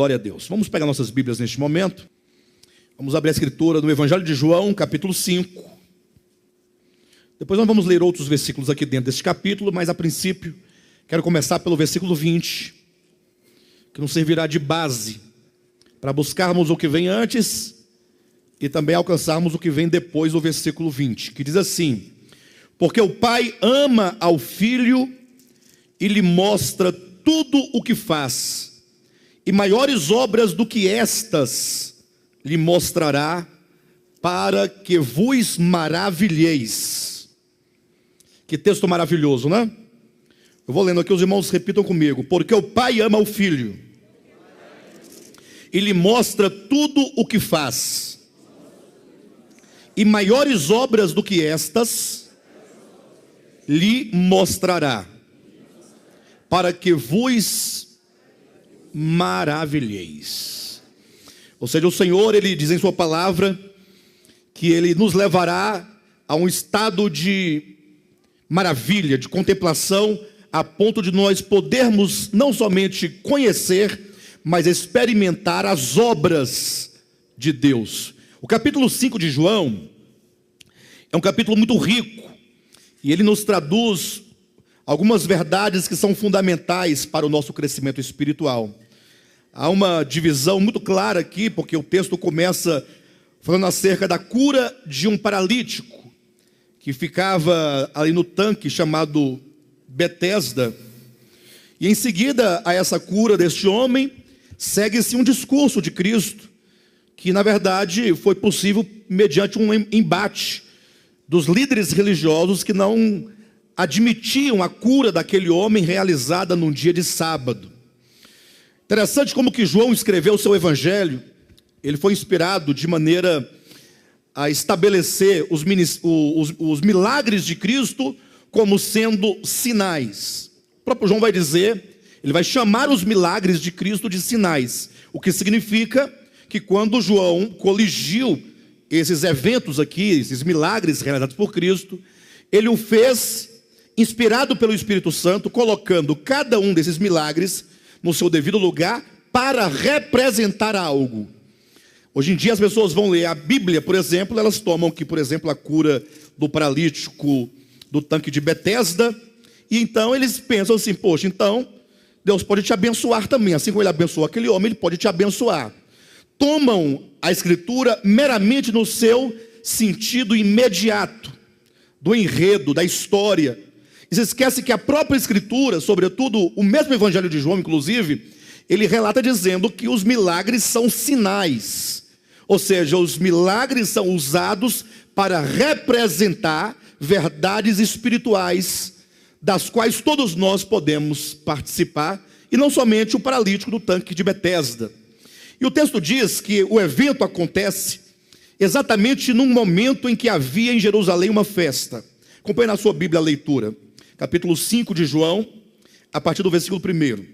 Glória a Deus. Vamos pegar nossas Bíblias neste momento. Vamos abrir a escritura no Evangelho de João, capítulo 5. Depois nós vamos ler outros versículos aqui dentro deste capítulo, mas a princípio quero começar pelo versículo 20, que nos servirá de base para buscarmos o que vem antes e também alcançarmos o que vem depois do versículo 20, que diz assim: porque o Pai ama ao Filho e lhe mostra tudo o que faz, e maiores obras do que estas lhe mostrará, para que vos maravilheis. Que texto maravilhoso, né? Eu vou lendo aqui, os irmãos repitam comigo. Porque o Pai ama o Filho e lhe mostra tudo o que faz, e maiores obras do que estas lhe mostrará, para que vos maravilheis. Ou seja, o Senhor, Ele diz em sua palavra que Ele nos levará a um estado de maravilha, de contemplação, a ponto de nós podermos não somente conhecer, mas experimentar as obras de Deus. O capítulo 5 de João é um capítulo muito rico, e ele nos traduz algumas verdades que são fundamentais para o nosso crescimento espiritual. Há uma divisão muito clara aqui, porque o texto começa falando acerca da cura de um paralítico, que ficava ali no tanque chamado Betesda. E em seguida a essa cura deste homem, segue-se um discurso de Cristo, que na verdade foi possível mediante um embate dos líderes religiosos que não admitiam a cura daquele homem realizada num dia de sábado. Interessante como que João escreveu o seu evangelho. Ele foi inspirado de maneira a estabelecer os milagres de Cristo como sendo sinais. O próprio João vai dizer, ele vai chamar os milagres de Cristo de sinais, o que significa que quando João coligiu esses eventos aqui, esses milagres realizados por Cristo, ele o fez inspirado pelo Espírito Santo, colocando cada um desses milagres no seu devido lugar para representar algo. Hoje em dia as pessoas vão ler a Bíblia, por exemplo, elas tomam aqui, por exemplo, a cura do paralítico do tanque de Betesda, e então eles pensam assim: poxa, então Deus pode te abençoar também, assim como Ele abençoou aquele homem, Ele pode te abençoar. Tomam a Escritura meramente no seu sentido imediato, do enredo, da história, e se esquece que a própria Escritura, sobretudo o mesmo Evangelho de João, inclusive, ele relata dizendo que os milagres são sinais, ou seja, os milagres são usados para representar verdades espirituais, das quais todos nós podemos participar, e não somente o paralítico do tanque de Betesda. E o texto diz que o evento acontece exatamente num momento em que havia em Jerusalém uma festa. Acompanhe na sua Bíblia a leitura, capítulo 5 de João, a partir do versículo 1.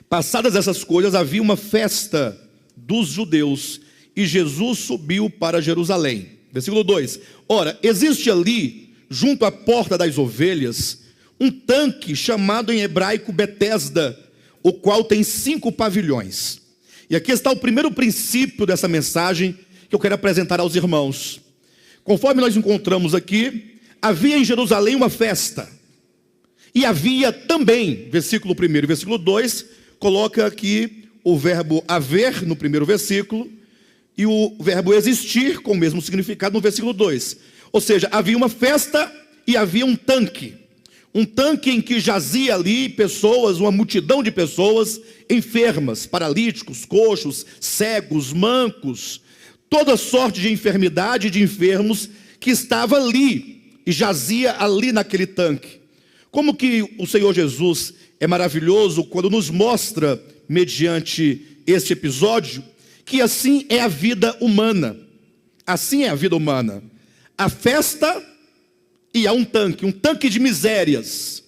Passadas essas coisas, havia uma festa dos judeus, e Jesus subiu para Jerusalém. Versículo 2. Ora, existe ali, junto à porta das ovelhas, um tanque chamado em hebraico Betesda, o qual tem 5 pavilhões. E aqui está o primeiro princípio dessa mensagem que eu quero apresentar aos irmãos. Conforme nós encontramos aqui, havia em Jerusalém uma festa, e havia também, versículo 1 e versículo 2, coloca aqui o verbo haver no primeiro versículo, e o verbo existir com o mesmo significado no versículo 2. Ou seja, havia uma festa e havia um tanque em que jazia ali pessoas, uma multidão de pessoas enfermas, paralíticos, coxos, cegos, mancos, toda sorte de enfermidade e de enfermos que estava ali e jazia ali naquele tanque. Como que o Senhor Jesus é maravilhoso quando nos mostra, mediante este episódio, que assim é a vida humana. Assim é a vida humana. A festa e há um tanque de misérias,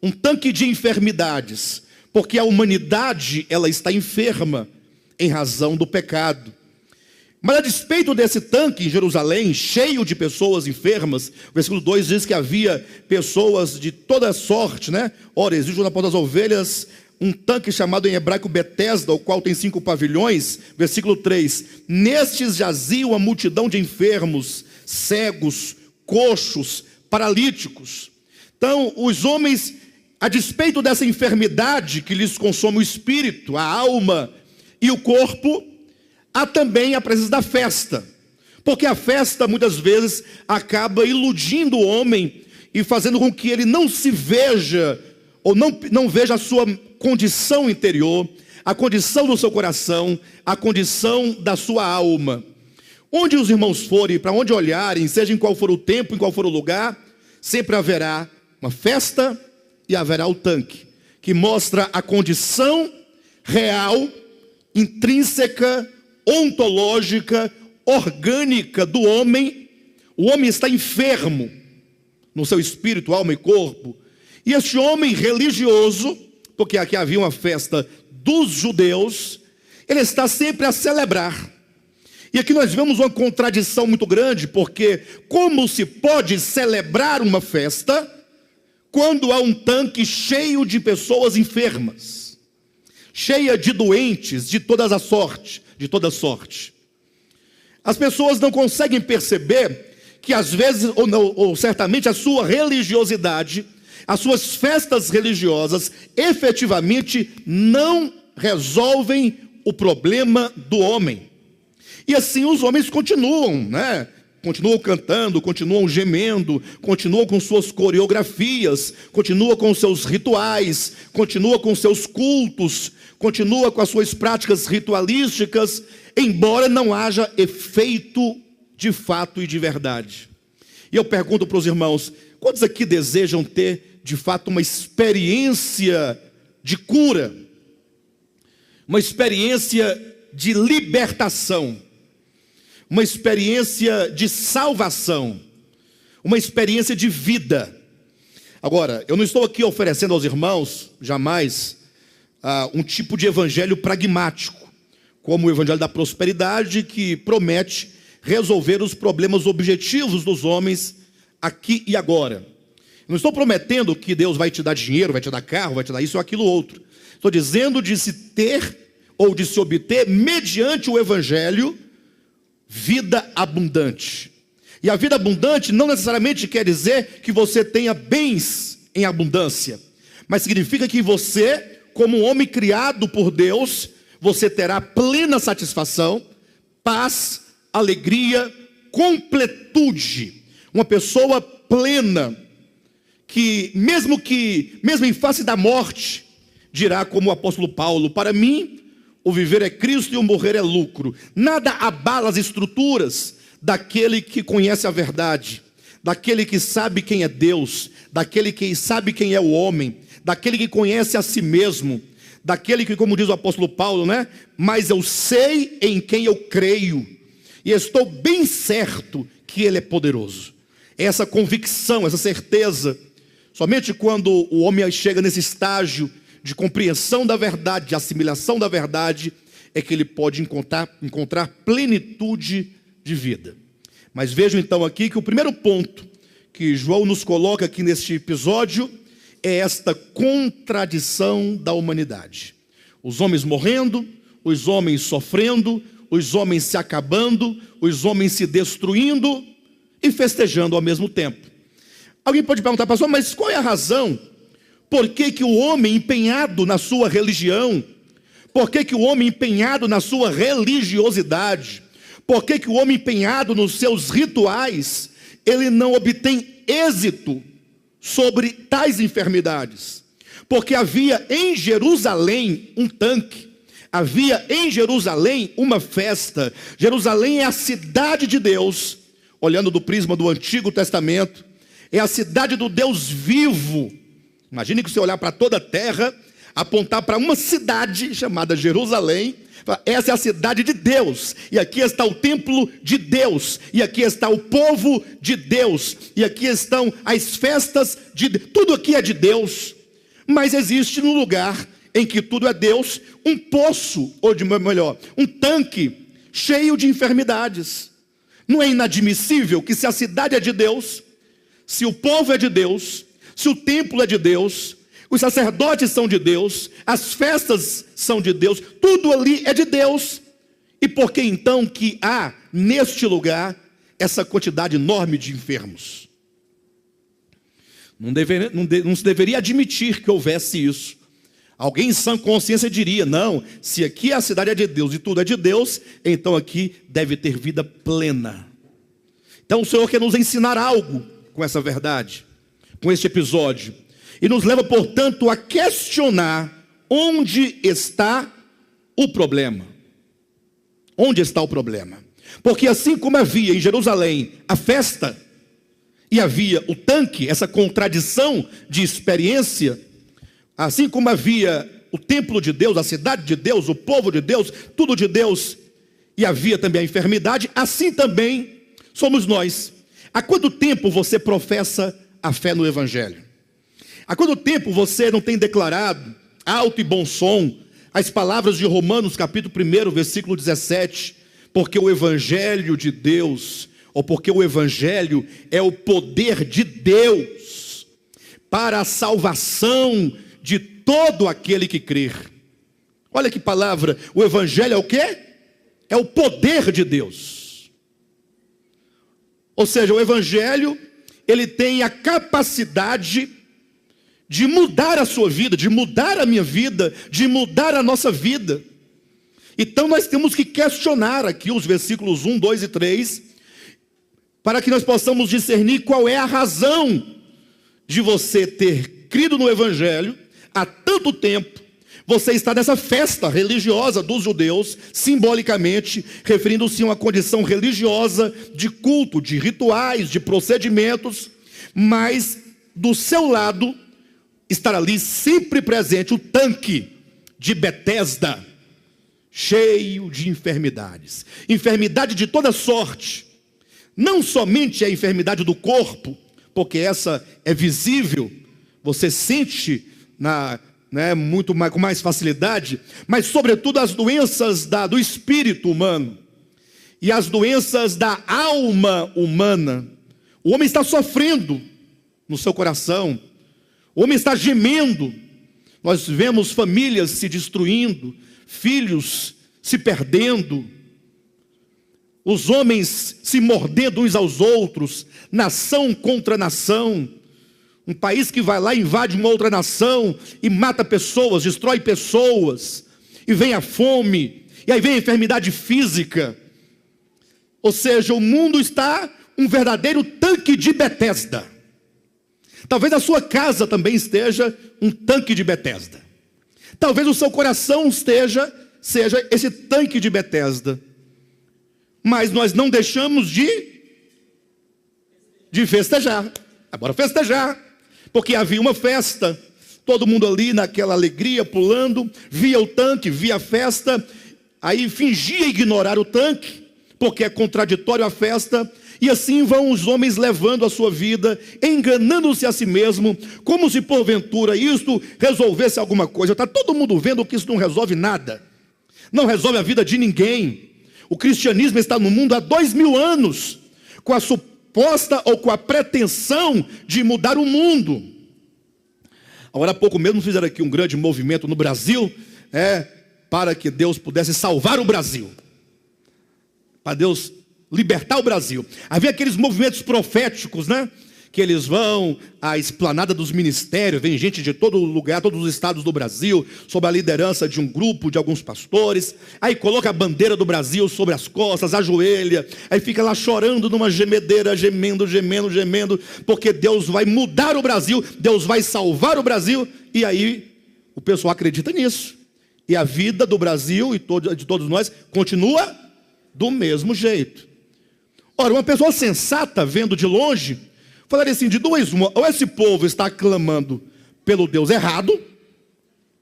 um tanque de enfermidades, porque a humanidade, ela está enferma em razão do pecado. Mas a despeito desse tanque em Jerusalém, cheio de pessoas enfermas, o versículo 2 diz que havia pessoas de toda sorte, né? Ora, existe na porta das ovelhas um tanque chamado em hebraico Betesda, o qual tem 5 pavilhões, versículo 3, nestes jazia uma multidão de enfermos, cegos, coxos, paralíticos. Então, os homens, a despeito dessa enfermidade que lhes consome o espírito, a alma e o corpo, há também a presença da festa, porque a festa muitas vezes acaba iludindo o homem e fazendo com que ele não se veja, ou não veja a sua condição interior, a condição do seu coração, a condição da sua alma. Onde os irmãos forem, para onde olharem, seja em qual for o tempo, em qual for o lugar, sempre haverá uma festa e haverá o tanque, que mostra a condição real, intrínseca, ontológica, orgânica do homem. O homem está enfermo no seu espírito, alma e corpo. E este homem religioso, porque aqui havia uma festa dos judeus, ele está sempre a celebrar. E aqui nós vemos uma contradição muito grande, porque como se pode celebrar uma festa quando há um tanque cheio de pessoas enfermas, cheia de doentes de toda sorte. As pessoas não conseguem perceber que às vezes, ou certamente, a sua religiosidade, as suas festas religiosas, efetivamente não resolvem o problema do homem. E assim os homens continuam, né? Continuam cantando, continuam gemendo, continuam com suas coreografias, continuam com seus rituais, continuam com seus cultos, continuam com as suas práticas ritualísticas, embora não haja efeito de fato e de verdade. E eu pergunto para os irmãos, quantos aqui desejam ter de fato uma experiência de cura, uma experiência de libertação, uma experiência de salvação, uma experiência de vida? Agora, eu não estou aqui oferecendo aos irmãos, jamais, um tipo de evangelho pragmático, como o evangelho da prosperidade, que promete resolver os problemas objetivos dos homens aqui e agora. Não estou prometendo que Deus vai te dar dinheiro, vai te dar carro, vai te dar isso ou aquilo outro. Estou dizendo de se ter ou de se obter, mediante o evangelho, vida abundante. E a vida abundante não necessariamente quer dizer que você tenha bens em abundância, mas significa que você, como um homem criado por Deus, você terá plena satisfação, paz, alegria, completude. Uma pessoa plena, que mesmo em face da morte, dirá como o apóstolo Paulo, para mim o viver é Cristo e o morrer é lucro. Nada abala as estruturas daquele que conhece a verdade, daquele que sabe quem é Deus, daquele que sabe quem é o homem, daquele que conhece a si mesmo, daquele que, como diz o apóstolo Paulo, né? Mas eu sei em quem eu creio, e estou bem certo que Ele é poderoso. Essa convicção, essa certeza, somente quando o homem chega nesse estágio de compreensão da verdade, de assimilação da verdade, é que ele pode encontrar plenitude de vida. Mas vejam então aqui que o primeiro ponto que João nos coloca aqui neste episódio é esta contradição da humanidade. Os homens morrendo, os homens sofrendo, os homens se acabando, os homens se destruindo e festejando ao mesmo tempo. Alguém pode perguntar, pastor, mas qual é a razão? Por que o homem empenhado na sua religião, por que o homem empenhado na sua religiosidade, por que o homem empenhado nos seus rituais, ele não obtém êxito sobre tais enfermidades? Porque havia em Jerusalém um tanque, havia em Jerusalém uma festa. Jerusalém é a cidade de Deus, olhando do prisma do Antigo Testamento, é a cidade do Deus vivo. Imagine que você olhar para toda a terra, apontar para uma cidade chamada Jerusalém, essa é a cidade de Deus, e aqui está o templo de Deus, e aqui está o povo de Deus, e aqui estão as festas de Deus. Tudo aqui é de Deus, mas existe no lugar em que tudo é Deus, um poço, ou melhor, um tanque cheio de enfermidades. Não é inadmissível que se a cidade é de Deus, se o povo é de Deus, se o templo é de Deus, os sacerdotes são de Deus, as festas são de Deus, tudo ali é de Deus. E por que então que há neste lugar essa quantidade enorme de enfermos? Não se deveria admitir que houvesse isso. Alguém em sã consciência diria: não, se aqui a cidade é de Deus e tudo é de Deus, então aqui deve ter vida plena. Então o Senhor quer nos ensinar algo com essa verdade, com este episódio, e nos leva, portanto, a questionar onde está o problema. Onde está o problema? Porque assim como havia em Jerusalém a festa, e havia o tanque, essa contradição de experiência, assim como havia o templo de Deus, a cidade de Deus, o povo de Deus, tudo de Deus, e havia também a enfermidade, assim também somos nós. Há quanto tempo você professa a fé no Evangelho? Há quanto tempo você não tem declarado, alto e bom som, as palavras de Romanos capítulo 1, versículo 17, porque o Evangelho de Deus, ou porque o Evangelho é o poder de Deus para a salvação de todo aquele que crer. Olha que palavra, o Evangelho é o quê? É o poder de Deus. Ou seja, o Evangelho, ele tem a capacidade de mudar a sua vida, de mudar a minha vida, de mudar a nossa vida. Então nós temos que questionar aqui os versículos 1, 2 e 3, para que nós possamos discernir qual é a razão de você ter crido no Evangelho há tanto tempo. Você está nessa festa religiosa dos judeus, simbolicamente, referindo-se a uma condição religiosa de culto, de rituais, de procedimentos, mas do seu lado estar ali sempre presente o tanque de Betesda, cheio de enfermidades. Enfermidade de toda sorte. Não somente a enfermidade do corpo, porque essa é visível, você sente com mais facilidade, mas sobretudo as doenças do espírito humano e as doenças da alma humana. O homem está sofrendo no seu coração, o homem está gemendo. Nós vemos famílias se destruindo, filhos se perdendo, os homens se mordendo uns aos outros, nação contra nação. Um país que vai lá, invade uma outra nação e mata pessoas, destrói pessoas, e vem a fome, e aí vem a enfermidade física. Ou seja, o mundo está um verdadeiro tanque de Betesda. Talvez a sua casa também esteja um tanque de Betesda. Talvez o seu coração seja esse tanque de Betesda. Mas nós não deixamos de festejar. Agora festejar. Porque havia uma festa, todo mundo ali naquela alegria, pulando, via o tanque, via a festa, aí fingia ignorar o tanque, porque é contraditório a festa, e assim vão os homens levando a sua vida, enganando-se a si mesmo, como se porventura isto resolvesse alguma coisa. Está todo mundo vendo que isso não resolve nada, não resolve a vida de ninguém. O cristianismo está no mundo há 2000 anos, com a suposta ou com a pretensão de mudar o mundo. Agora há pouco mesmo fizeram aqui um grande movimento no Brasil, para que Deus pudesse salvar o Brasil, para Deus libertar o Brasil. Havia aqueles movimentos proféticos, que eles vão à esplanada dos ministérios, vem gente de todo lugar, todos os estados do Brasil, sob a liderança de um grupo, de alguns pastores, aí coloca a bandeira do Brasil sobre as costas, ajoelha, aí fica lá chorando numa gemedeira, gemendo, porque Deus vai mudar o Brasil, Deus vai salvar o Brasil, e aí o pessoal acredita nisso, e a vida do Brasil e de todos nós continua do mesmo jeito. Ora, uma pessoa sensata, vendo de longe, falaria assim, de duas uma, ou esse povo está clamando pelo Deus errado,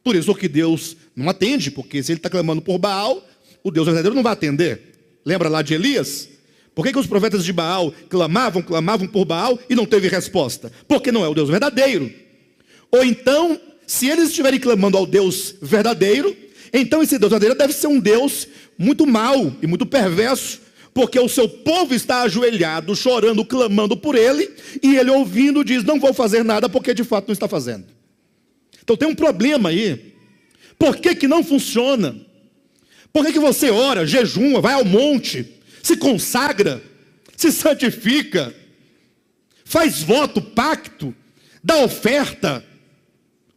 por isso que Deus não atende, porque se ele está clamando por Baal, o Deus verdadeiro não vai atender. Lembra lá de Elias? Por que os profetas de Baal clamavam por Baal e não teve resposta? Porque não é o Deus verdadeiro. Ou então, se eles estiverem clamando ao Deus verdadeiro, então esse Deus verdadeiro deve ser um Deus muito mau e muito perverso, porque o seu povo está ajoelhado, chorando, clamando por ele, e ele ouvindo diz, não vou fazer nada, porque de fato não está fazendo. Então tem um problema aí. Por que que não funciona? Por que que você ora, jejuma, vai ao monte, se consagra, se santifica, faz voto, pacto, dá oferta,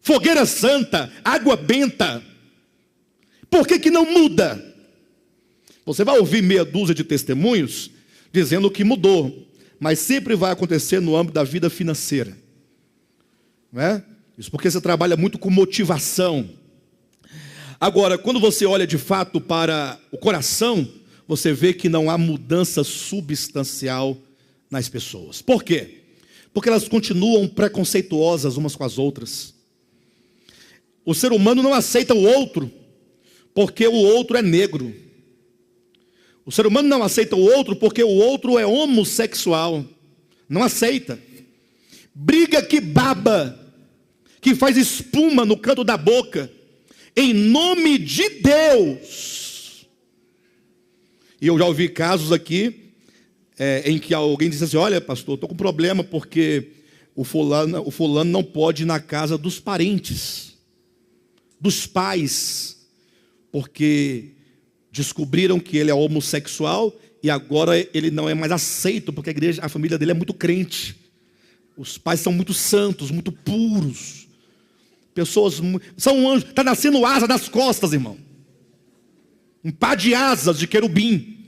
fogueira santa, água benta? Por que que não muda? Você vai ouvir meia dúzia de testemunhos dizendo que mudou, mas sempre vai acontecer no âmbito da vida financeira, não é? Isso porque você trabalha muito com motivação. Agora, quando você olha de fato para o coração, você vê que não há mudança substancial nas pessoas. Por quê? Porque elas continuam preconceituosas umas com as outras. O ser humano não aceita o outro porque o outro é negro. O ser humano não aceita o outro porque o outro é homossexual. Não aceita. Briga que baba, que faz espuma no canto da boca, em nome de Deus. E eu já ouvi casos aqui em que alguém disse assim: olha, pastor, estou com problema porque o fulano não pode ir na casa dos parentes, dos pais, porque descobriram que ele é homossexual e agora ele não é mais aceito, porque a família dele é muito crente. Os pais são muito santos, muito puros. Pessoas, são anjos, está nascendo asa das costas, irmão. Um par de asas de querubim,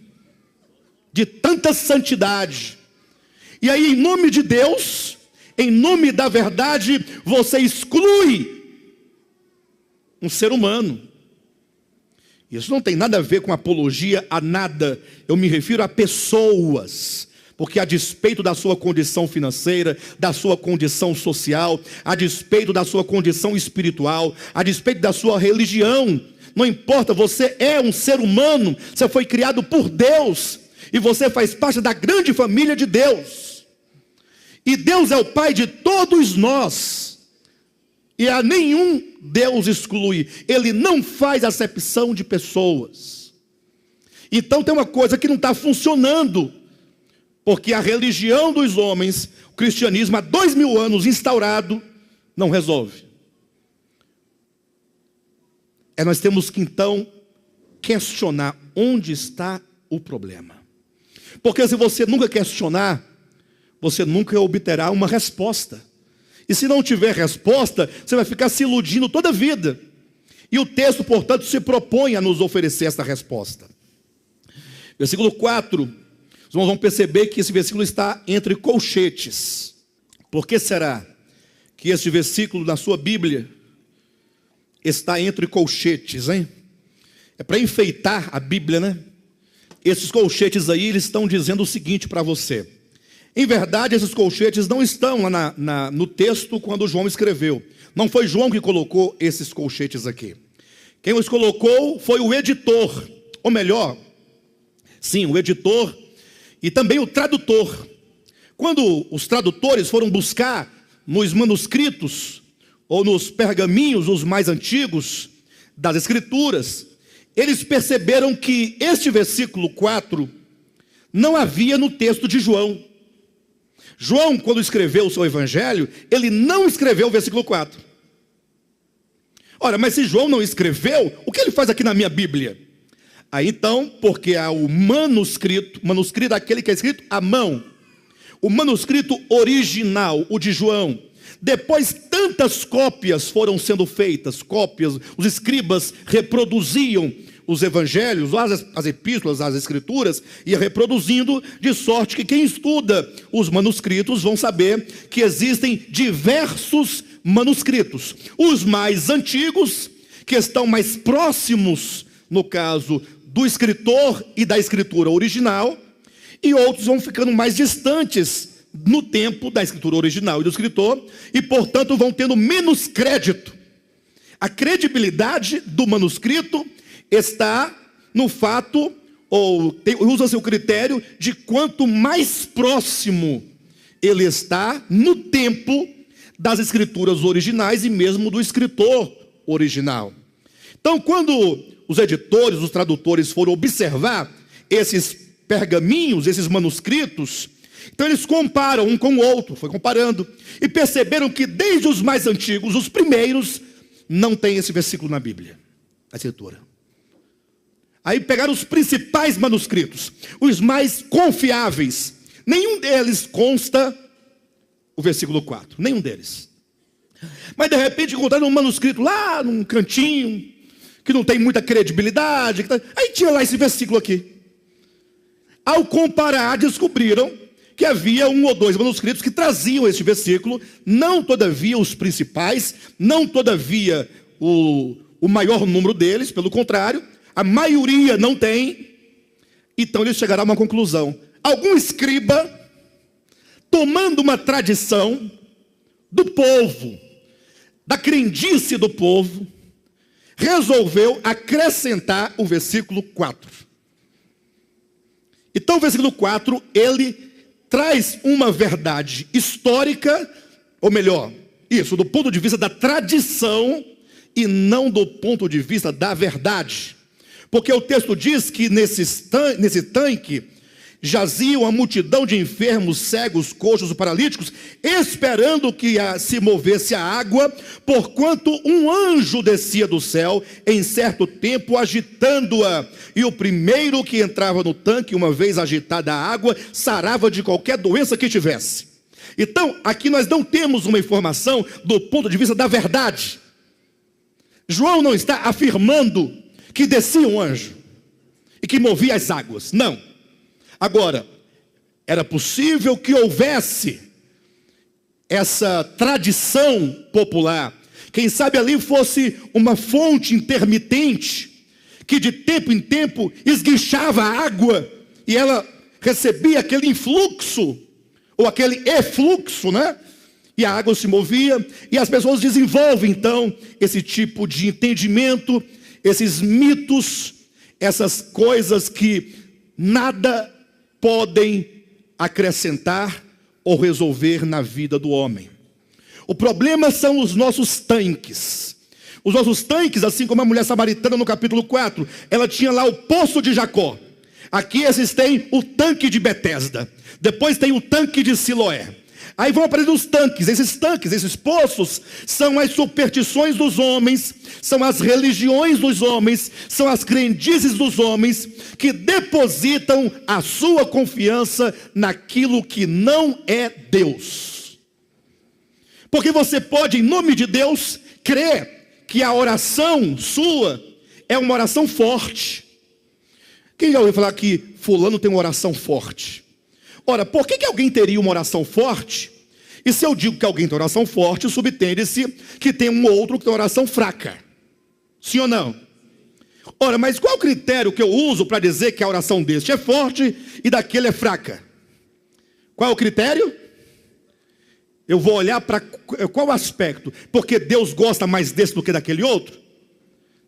de tanta santidade. E aí, em nome de Deus, em nome da verdade, você exclui um ser humano. Isso não tem nada a ver com apologia a nada. Eu me refiro a pessoas. Porque a despeito da sua condição financeira, da sua condição social, a despeito da sua condição espiritual, a despeito da sua religião, não importa, você é um ser humano, você foi criado por Deus, e você faz parte da grande família de Deus. E Deus é o Pai de todos nós, e a nenhum Deus exclui. Ele não faz acepção de pessoas. Então tem uma coisa que não está funcionando, porque a religião dos homens, o cristianismo há 2000 anos instaurado, não resolve. Nós temos que então questionar onde está o problema. Porque se você nunca questionar, você nunca obterá uma resposta. E se não tiver resposta, você vai ficar se iludindo toda a vida. E o texto, portanto, se propõe a nos oferecer essa resposta. Versículo 4. Os irmãos vão perceber que esse versículo está entre colchetes. Por que será que este versículo na sua Bíblia está entre colchetes, hein? É para enfeitar a Bíblia, né? Esses colchetes aí, eles estão dizendo o seguinte para você. Em verdade, esses colchetes não estão lá no texto quando João escreveu. Não foi João que colocou esses colchetes aqui. Quem os colocou foi o editor. Ou melhor, sim, o editor e também o tradutor. Quando os tradutores foram buscar nos manuscritos ou nos pergaminhos, os mais antigos das Escrituras, eles perceberam que este versículo 4 não havia no texto de João. João, quando escreveu o seu evangelho, ele não escreveu o versículo 4. Ora, mas se João não escreveu, o que ele faz aqui na minha Bíblia? Aí então, porque há o manuscrito é aquele que é escrito à mão, o manuscrito original, o de João. Depois tantas cópias foram sendo feitas, cópias, os escribas reproduziam os evangelhos, as epístolas, as escrituras, ia reproduzindo, de sorte que quem estuda os manuscritos vão saber que existem diversos manuscritos. Os mais antigos, que estão mais próximos, no caso do escritor e da escritura original, e outros vão ficando mais distantes no tempo da escritura original e do escritor, e portanto vão tendo menos crédito. A credibilidade do manuscrito está no fato, ou usa-se o critério de quanto mais próximo ele está no tempo das escrituras originais e mesmo do escritor original. Então, quando os editores, os tradutores foram observar esses pergaminhos, esses manuscritos, então eles comparam um com o outro, foi comparando, e perceberam que desde os mais antigos, os primeiros, não tem esse versículo na Bíblia, a Escritura. Aí pegaram os principais manuscritos, os mais confiáveis. Nenhum deles consta o versículo 4, nenhum deles. Mas de repente encontraram um manuscrito lá num cantinho, que não tem muita credibilidade. Aí tinha lá esse versículo aqui. Ao comparar, descobriram que havia um ou dois manuscritos que traziam esse versículo, não todavia os principais, não todavia o maior número deles, pelo contrário, a maioria não tem. Então eles chegaram a uma conclusão. Algum escriba, tomando uma tradição do povo, da crendice do povo, resolveu acrescentar o versículo 4. Então o versículo 4, ele traz uma verdade histórica, ou melhor, isso, do ponto de vista da tradição e não do ponto de vista da verdade. Porque o texto diz que nesse tanque jazia uma multidão de enfermos, cegos, coxos, paralíticos, esperando que se movesse a água, porquanto um anjo descia do céu em certo tempo agitando-a. E o primeiro que entrava no tanque, uma vez agitada a água, sarava de qualquer doença que tivesse. Então, aqui nós não temos uma informação do ponto de vista da verdade. João não está afirmando que descia um anjo e que movia as águas, não. Agora, era possível que houvesse essa tradição popular. Quem sabe ali fosse uma fonte intermitente, que de tempo em tempo esguichava a água, e ela recebia aquele influxo, ou aquele efluxo, né? E a água se movia, e as pessoas desenvolvem então esse tipo de entendimento, esses mitos, essas coisas que nada podem acrescentar ou resolver na vida do homem. O problema são os nossos tanques. Os nossos tanques, assim como a mulher samaritana no capítulo 4, ela tinha lá o poço de Jacó. Aqui existem o tanque de Betesda. Depois tem o tanque de Siloé. Aí vão aparecer os tanques, esses poços, são as superstições dos homens, são as religiões dos homens, são as crendices dos homens, que depositam a sua confiança naquilo que não é Deus. Porque você pode, em nome de Deus, crer que a oração sua é uma oração forte. Quem já ouviu falar que fulano tem uma oração forte? Ora, por que alguém teria uma oração forte? E se eu digo que alguém tem oração forte, subtende-se que tem um outro que tem oração fraca. Sim ou não? Ora, mas qual o critério que eu uso para dizer que a oração deste é forte e daquele é fraca? Qual é o critério? Eu vou olhar para qual aspecto? Porque Deus gosta mais desse do que daquele outro?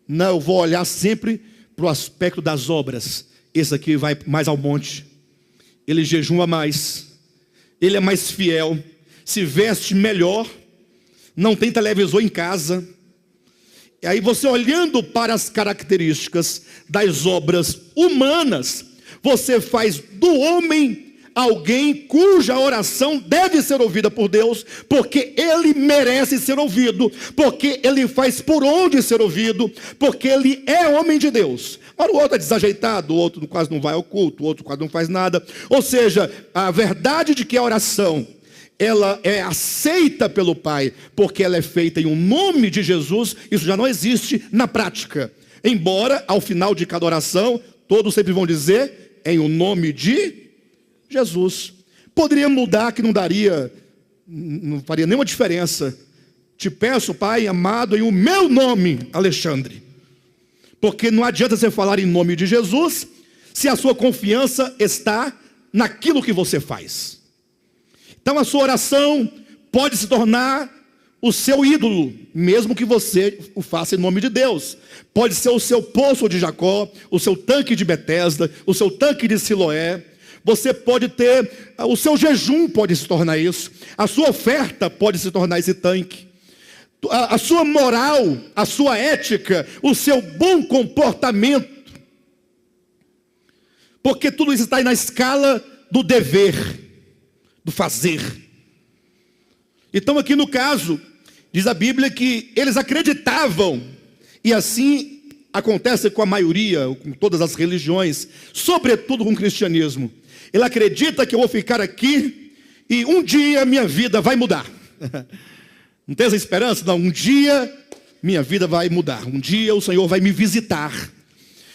Não, eu vou olhar sempre para o aspecto das obras. Esse aqui vai mais ao monte. Ele jejuma mais, ele é mais fiel, se veste melhor, não tem televisor em casa. E aí você olhando para as características das obras humanas, você faz do homem alguém cuja oração deve ser ouvida por Deus, porque ele merece ser ouvido, porque ele faz por onde ser ouvido, porque ele é homem de Deus. Ora, o outro é desajeitado, o outro quase não vai ao culto, o outro quase não faz nada. Ou seja, a verdade de que a oração, ela é aceita pelo Pai, porque ela é feita em um nome de Jesus, isso já não existe na prática. Embora, ao final de cada oração, todos sempre vão dizer, em o nome de Jesus. Poderia mudar, que não faria nenhuma diferença. Te peço, Pai amado, em o meu nome, Alexandre. Porque não adianta você falar em nome de Jesus, se a sua confiança está naquilo que você faz. Então a sua oração pode se tornar o seu ídolo, mesmo que você o faça em nome de Deus. Pode ser o seu poço de Jacó, o seu tanque de Betesda, o seu tanque de Siloé. Você pode ter, o seu jejum pode se tornar isso, a sua oferta pode se tornar esse tanque, a sua moral, a sua ética, o seu bom comportamento, porque tudo isso está aí na escala do dever, do fazer. Então aqui no caso, Diz a Bíblia que eles acreditavam, e assim acontece com a maioria, com todas as religiões, sobretudo com o cristianismo. Ele acredita que eu vou ficar aqui e um dia minha vida vai mudar. Não tem essa esperança? Não, um dia minha vida vai mudar, um dia o Senhor vai me visitar.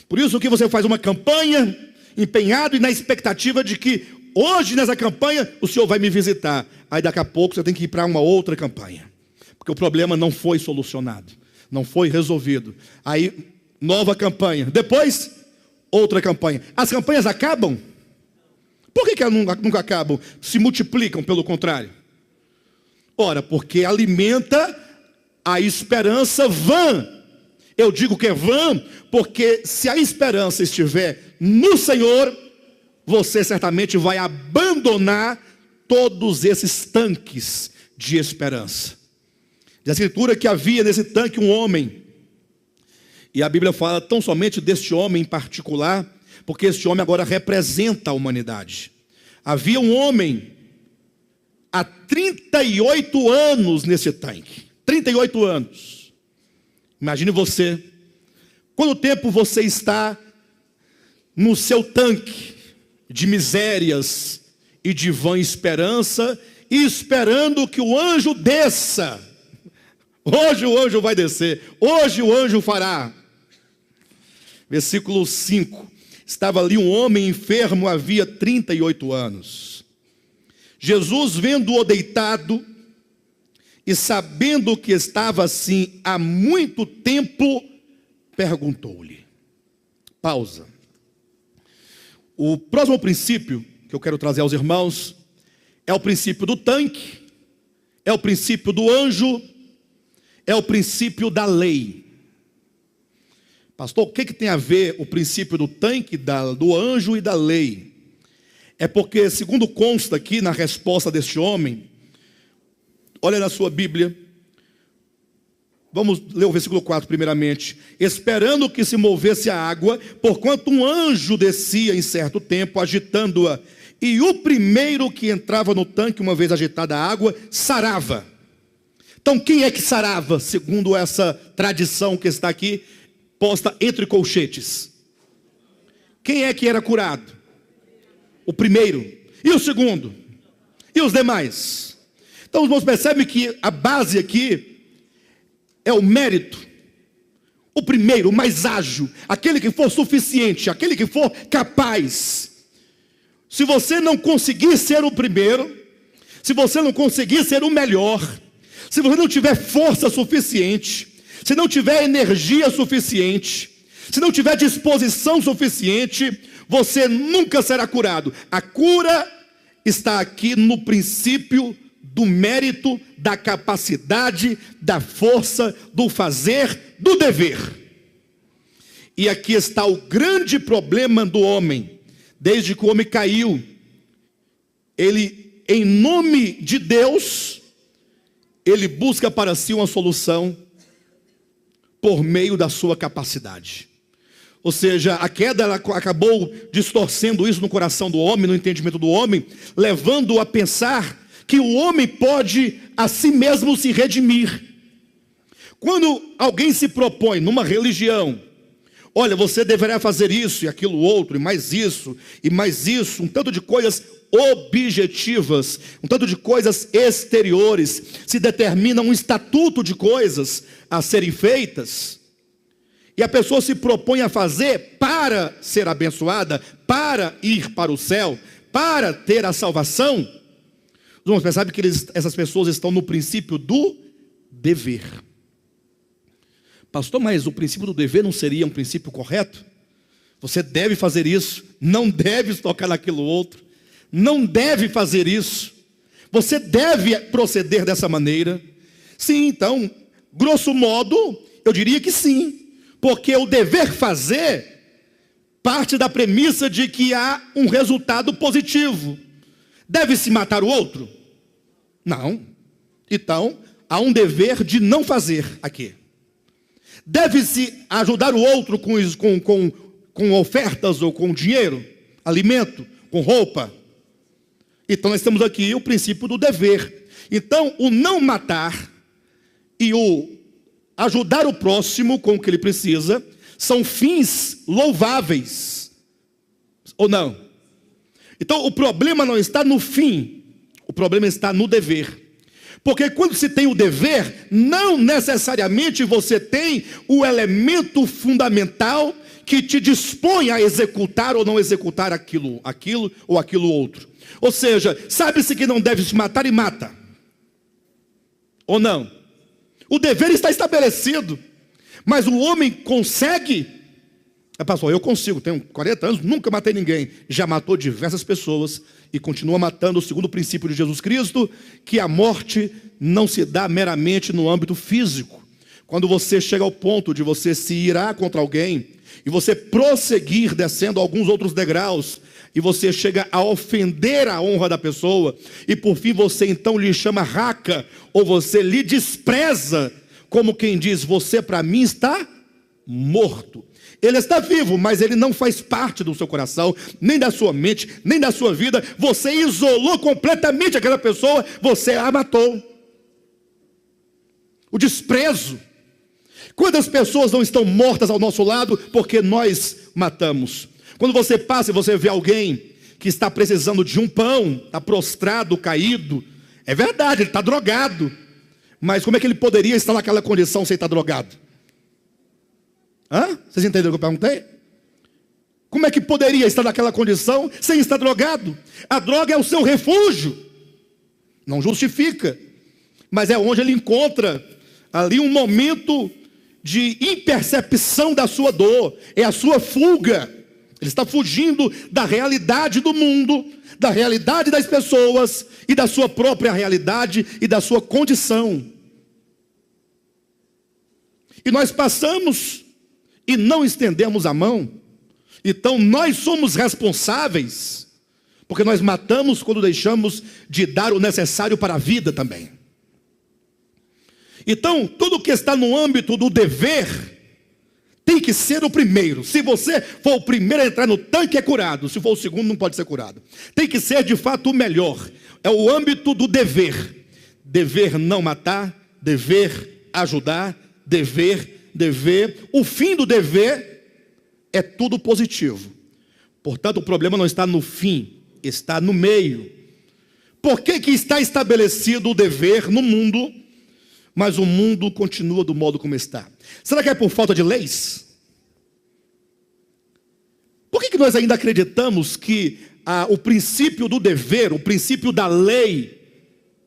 Por isso que você faz uma campanha empenhado e na expectativa de que hoje nessa campanha o Senhor vai me visitar. Aí daqui a pouco você tem que ir para uma outra campanha, porque o problema não foi solucionado, não foi resolvido. Aí nova campanha, depois outra campanha. As campanhas acabam? Por que elas nunca acabam? Se multiplicam, pelo contrário. Ora, porque alimenta a esperança vã. Eu digo que é vã, porque se a esperança estiver no Senhor, você certamente vai abandonar todos esses tanques de esperança. Diz a Escritura que havia nesse tanque um homem, e a Bíblia fala tão somente deste homem em particular, porque este homem agora representa a humanidade. Havia um homem há 38 anos nesse tanque. 38 anos. Imagine você, quanto tempo você está no seu tanque de misérias e de vã esperança, e esperando que o anjo desça. Hoje o anjo vai descer, hoje o anjo fará. Versículo 5. Estava ali um homem enfermo havia 38 anos. Jesus, vendo-o deitado e sabendo que estava assim há muito tempo, perguntou-lhe. Pausa. O próximo princípio que eu quero trazer aos irmãos é o princípio do tanque, é o princípio do anjo, é o princípio da lei. Pastor, o que tem a ver o princípio do tanque, do anjo e da lei? É porque, segundo consta aqui na resposta deste homem, olha na sua Bíblia, vamos ler o versículo 4 primeiramente. Esperando que se movesse a água, porquanto um anjo descia em certo tempo, agitando-a, e o primeiro que entrava no tanque, uma vez agitada a água, sarava. Então quem é que sarava, segundo essa tradição que está aqui, posta entre colchetes? Quem é que era curado? O primeiro. E o segundo? E os demais? Então os irmãos percebem que a base aqui é o mérito. O primeiro, o mais ágil, aquele que for suficiente, aquele que for capaz. Se você não conseguir ser o primeiro, se você não conseguir ser o melhor, se você não tiver força suficiente, se não tiver energia suficiente, se não tiver disposição suficiente, você nunca será curado. A cura está aqui no princípio do mérito, da capacidade, da força, do fazer, do dever. E aqui está o grande problema do homem. Desde que o homem caiu, ele, em nome de Deus, ele busca para si uma solução por meio da sua capacidade. Ou seja, a queda ela acabou distorcendo isso no coração do homem, no entendimento do homem, levando-o a pensar que o homem pode a si mesmo se redimir. Quando alguém se propõe numa religião, olha, você deverá fazer isso e aquilo outro, e mais isso, um tanto de coisas objetivas, um tanto de coisas exteriores, se determina um estatuto de coisas a serem feitas, e a pessoa se propõe a fazer para ser abençoada, para ir para o céu, para ter a salvação. Os irmãos percebem que essas pessoas estão no princípio do dever. Pastor, mas o princípio do dever não seria um princípio correto? Você deve fazer isso, não deve tocar naquilo outro, não deve fazer isso, você deve proceder dessa maneira. Sim, então, grosso modo, eu diria que sim, porque o dever fazer parte da premissa de que há um resultado positivo. Deve-se matar o outro? Não. Então, há um dever de não fazer aqui. Deve-se ajudar o outro com ofertas ou com dinheiro, alimento, com roupa? Então nós temos aqui o princípio do dever. Então o não matar e o ajudar o próximo com o que ele precisa são fins louváveis, ou não? Então o problema não está no fim, o problema está no dever. Porque quando se tem o dever, não necessariamente você tem o elemento fundamental que te dispõe a executar ou não executar aquilo ou aquilo outro. Ou seja, sabe-se que não deve se matar e mata. Ou não? O dever está estabelecido, mas o homem consegue. Pastor, eu consigo, tenho 40 anos, nunca matei ninguém. Já matou diversas pessoas e continua matando, segundo o princípio de Jesus Cristo, que a morte não se dá meramente no âmbito físico. Quando você chega ao ponto de você se irar contra alguém e você prosseguir descendo alguns outros degraus e você chega a ofender a honra da pessoa e por fim você então lhe chama raca ou você lhe despreza, como quem diz, você para mim está morto. Ele está vivo, mas ele não faz parte do seu coração, nem da sua mente, nem da sua vida. Você isolou completamente aquela pessoa, você a matou. O desprezo. Quantas pessoas não estão mortas ao nosso lado porque nós matamos? Quando você passa e você vê alguém que está precisando de um pão, está prostrado, caído, é verdade, ele está drogado. Mas como é que ele poderia estar naquela condição sem estar drogado? Vocês entenderam o que eu perguntei? Como é que poderia estar naquela condição sem estar drogado? A droga é o seu refúgio. Não justifica, mas é onde ele encontra ali um momento de impercepção da sua dor. É a sua fuga. Ele está fugindo da realidade do mundo, da realidade das pessoas e da sua própria realidade e da sua condição. E nós passamos e não estendemos a mão. Então nós somos responsáveis, porque nós matamos quando deixamos de dar o necessário para a vida também. Então tudo que está no âmbito do dever tem que ser o primeiro. Se você for o primeiro a entrar no tanque, é curado. Se for o segundo, não pode ser curado. Tem que ser de fato o melhor. É o âmbito do dever. Dever não matar, dever ajudar, dever. O fim do dever é tudo positivo. Portanto, o problema não está no fim, está no meio. Por que está estabelecido o dever no mundo, mas o mundo continua do modo como está? Será que é por falta de leis? Por que nós ainda acreditamos que o princípio do dever, o princípio da lei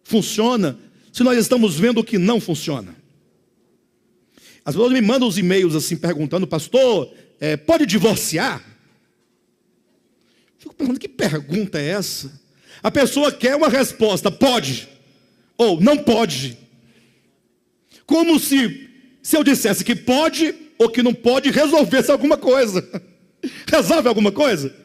funciona, se nós estamos vendo que não funciona? As pessoas me mandam os e-mails assim perguntando, pastor, pode divorciar? Fico perguntando, que pergunta é essa? A pessoa quer uma resposta, pode, ou não pode. Como se eu dissesse que pode ou que não pode, resolvesse alguma coisa. Resolve alguma coisa?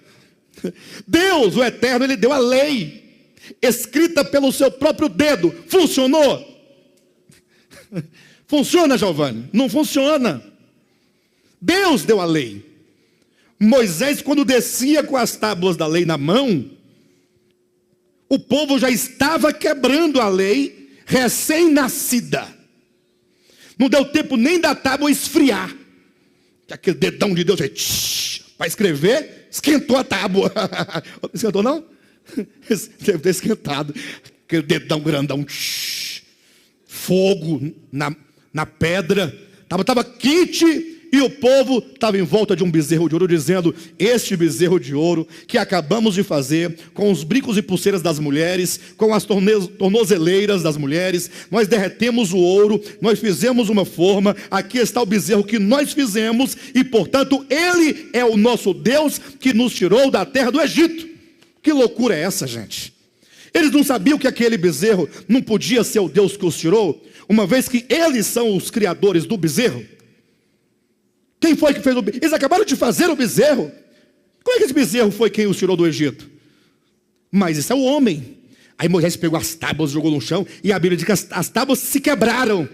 Deus, o Eterno, Ele deu a lei, escrita pelo seu próprio dedo. Funcionou? Funciona, Giovanni? Não funciona. Deus deu a lei. Moisés, quando descia com as tábuas da lei na mão, o povo já estava quebrando a lei recém-nascida. Não deu tempo nem da tábua esfriar. Que aquele dedão de Deus para escrever, esquentou a tábua. Esquentou não? Deve ter esquentado. Aquele dedão grandão. Fogo na pedra. Estava quente. E o povo estava em volta de um bezerro de ouro, dizendo, este bezerro de ouro que acabamos de fazer, com os brincos e pulseiras das mulheres, com as tornozeleiras das mulheres, nós derretemos o ouro, nós fizemos uma forma, aqui está o bezerro que nós fizemos, e portanto ele é o nosso Deus que nos tirou da terra do Egito. Que loucura é essa, gente? Eles não sabiam que aquele bezerro não podia ser o Deus que os tirou, uma vez que eles são os criadores do bezerro. Quem foi que fez o bezerro? Eles acabaram de fazer o bezerro. Como é que esse bezerro foi quem os tirou do Egito? Mas isso é o homem. Aí Moisés pegou as tábuas, jogou no chão, e a Bíblia diz que as tábuas se quebraram.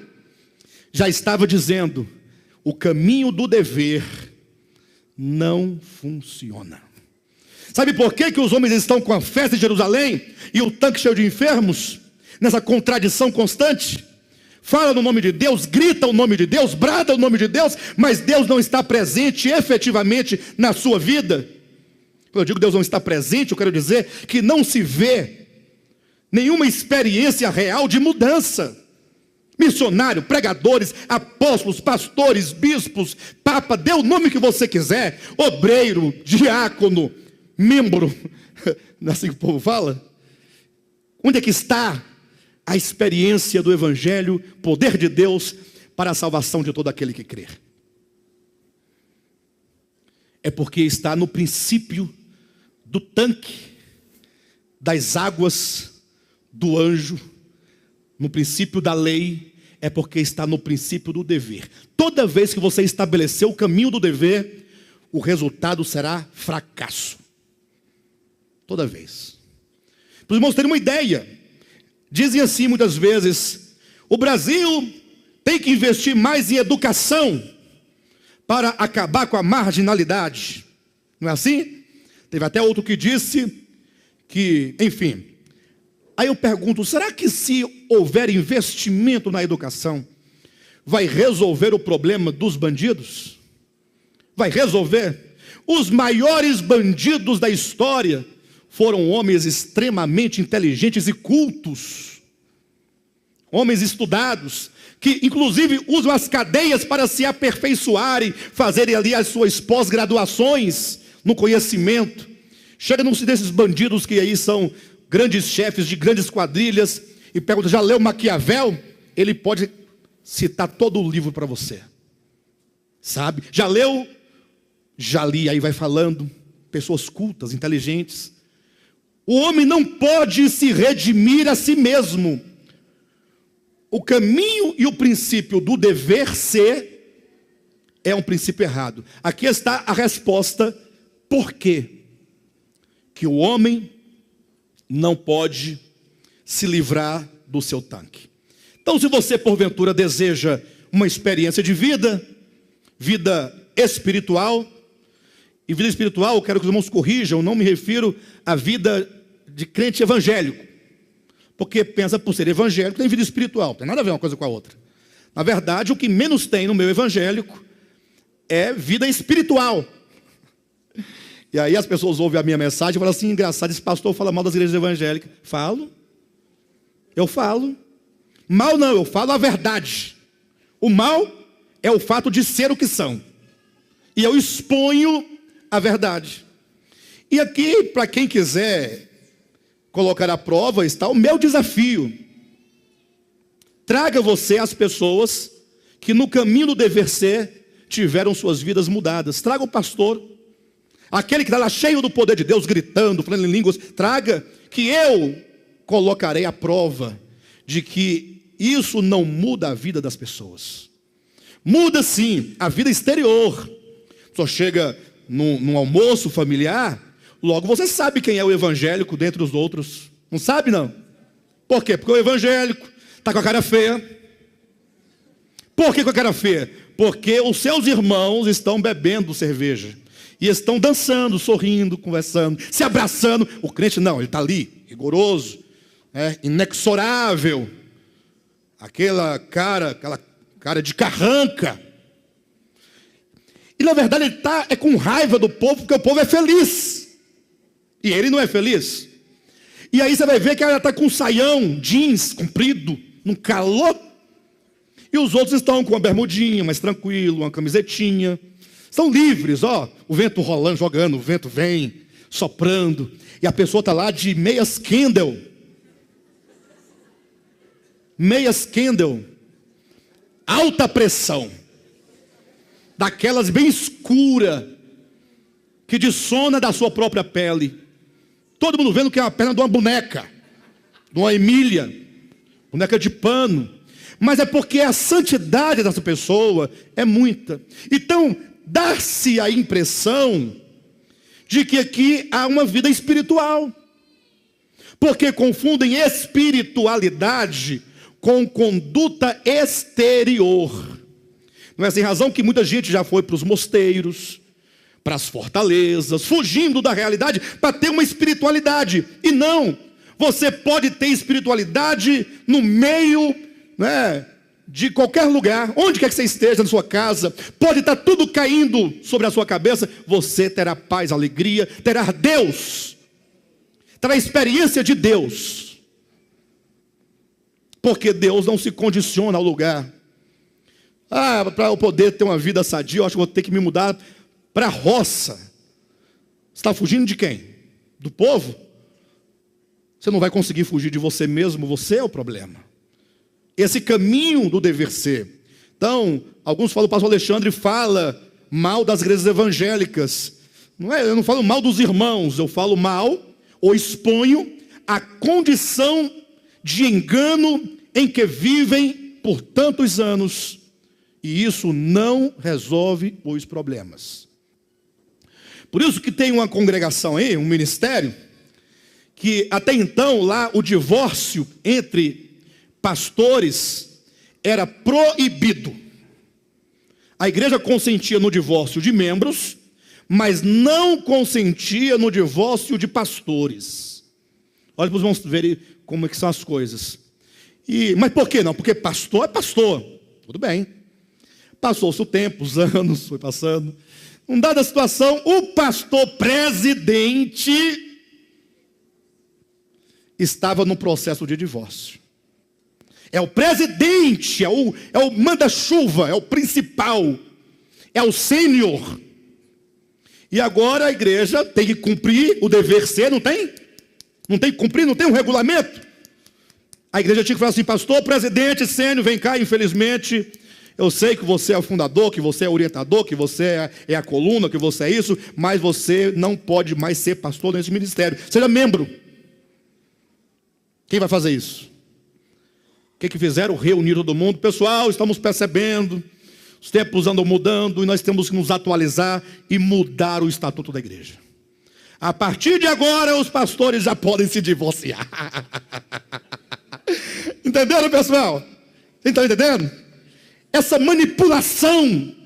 Já estava dizendo, o caminho do dever não funciona. Sabe por que os homens estão com a festa em Jerusalém e o tanque cheio de enfermos? Nessa contradição constante. fala no nome de Deus, grita o nome de Deus, brada o nome de Deus, mas Deus não está presente efetivamente na sua vida. Quando eu digo Deus não está presente, eu quero dizer que não se vê nenhuma experiência real de mudança. Missionário, pregadores, apóstolos, pastores, bispos, papa, dê o nome que você quiser, obreiro, diácono, membro, não é assim que o povo fala? Onde é que está a experiência do Evangelho, poder de Deus para a salvação de todo aquele que crer? É porque está no princípio do tanque, das águas, do anjo, no princípio da lei, é porque está no princípio do dever. Toda vez que você estabelecer o caminho do dever, o resultado será fracasso. Toda vez. Para os irmãos terem uma ideia, dizem assim muitas vezes: o Brasil tem que investir mais em educação para acabar com a marginalidade. Não é assim? Teve até outro que disse que, enfim. Aí eu pergunto, será que se houver investimento na educação, vai resolver o problema dos bandidos? Vai resolver? Os maiores bandidos da história foram homens extremamente inteligentes e cultos. Homens estudados, que inclusive usam as cadeias para se aperfeiçoarem, fazerem ali as suas pós-graduações no conhecimento. Chega num desses bandidos que aí são grandes chefes de grandes quadrilhas e pergunta, já leu Maquiavel? Ele pode citar todo o livro para você. Sabe? Já leu? Já li. Aí vai falando. Pessoas cultas, inteligentes. O homem não pode se redimir a si mesmo. O caminho e o princípio do dever ser é um princípio errado. Aqui está a resposta. Por quê? Que o homem não pode se livrar do seu tanque. Então, se você porventura deseja uma experiência de vida, vida espiritual, e vida espiritual, eu quero que os irmãos corrijam, não me refiro à vida de crente evangélico, porque pensa por ser evangélico tem vida espiritual, não tem nada a ver uma coisa com a outra. Na verdade, o que menos tem no meu evangélico é vida espiritual. E aí as pessoas ouvem a minha mensagem e falam assim, engraçado, esse pastor fala mal das igrejas evangélicas. Falo. Eu falo. Mal não, eu falo a verdade. O mal é o fato de ser o que são. E eu exponho a verdade. E aqui, para quem quiser colocar à prova, está o meu desafio. Traga você as pessoas que no caminho do dever ser tiveram suas vidas mudadas. Traga o pastor. Aquele que está lá cheio do poder de Deus, gritando, falando em línguas, traga, que eu colocarei à prova de que isso não muda a vida das pessoas. Muda sim a vida exterior. Só chega num almoço familiar, logo você sabe quem é o evangélico dentre os outros. Não sabe não? Por quê? Porque o evangélico está com a cara feia. Por que com a cara feia? Porque os seus irmãos estão bebendo cerveja. E estão dançando, sorrindo, conversando, se abraçando. O crente não, ele está ali, rigoroso, inexorável. Aquela cara de carranca. E na verdade ele está com raiva do povo, porque o povo é feliz. E ele não é feliz. E aí você vai ver que ela está com um saião, jeans, comprido, num calor. E os outros estão com uma bermudinha, mais tranquilo, uma camisetinha. Estão livres, o vento rolando, jogando, o vento vem, soprando. E a pessoa está lá de meias Kendall. Meias Kendall. Alta pressão. Daquelas bem escura, que dissona da sua própria pele. Todo mundo vendo que é a perna de uma boneca. De uma Emília. Boneca de pano. Mas é porque a santidade dessa pessoa é muita. Então, dá-se a impressão de que aqui há uma vida espiritual. Porque confundem espiritualidade com conduta exterior. Não é sem razão que muita gente já foi para os mosteiros, para as fortalezas, fugindo da realidade para ter uma espiritualidade. E não, você pode ter espiritualidade no meio, de qualquer lugar, onde quer que você esteja, na sua casa, pode estar tudo caindo sobre a sua cabeça, você terá paz, alegria, terá Deus, terá a experiência de Deus, porque Deus não se condiciona ao lugar. Para eu poder ter uma vida sadia, eu acho que vou ter que me mudar para a roça. Você está fugindo de quem? Do povo? Você não vai conseguir fugir de você mesmo, você é o problema. Esse caminho do dever ser. Então, alguns falam, o pastor Alexandre fala mal das igrejas evangélicas. Eu não falo mal dos irmãos, eu falo mal ou exponho a condição de engano em que vivem por tantos anos. E isso não resolve os problemas. Por isso que tem uma congregação aí, um ministério, que até então lá o divórcio entre pastores era proibido. A igreja consentia no divórcio de membros, mas não consentia no divórcio de pastores. Olha para os irmãos verem como é que são as coisas. Mas por que não? Porque pastor é pastor. Tudo bem. Passou-se o tempo, os anos, foi passando. Numa dada situação, o pastor presidente estava no processo de divórcio. É o presidente, é o manda-chuva, é o principal, é o sênior. E agora a igreja tem que cumprir o dever ser, não tem? Não tem que cumprir, não tem um regulamento? A igreja tinha que falar assim, pastor, presidente, sênior, vem cá, infelizmente, eu sei que você é o fundador, que você é o orientador, que você é a coluna, que você é isso, mas você não pode mais ser pastor nesse ministério. Seja membro. Quem vai fazer isso? O que fizeram? Reunir todo mundo. Pessoal, estamos percebendo, os tempos andam mudando e nós temos que nos atualizar e mudar o estatuto da igreja. A partir de agora, os pastores já podem se divorciar. Entenderam, pessoal? Vocês estão entendendo? Essa manipulação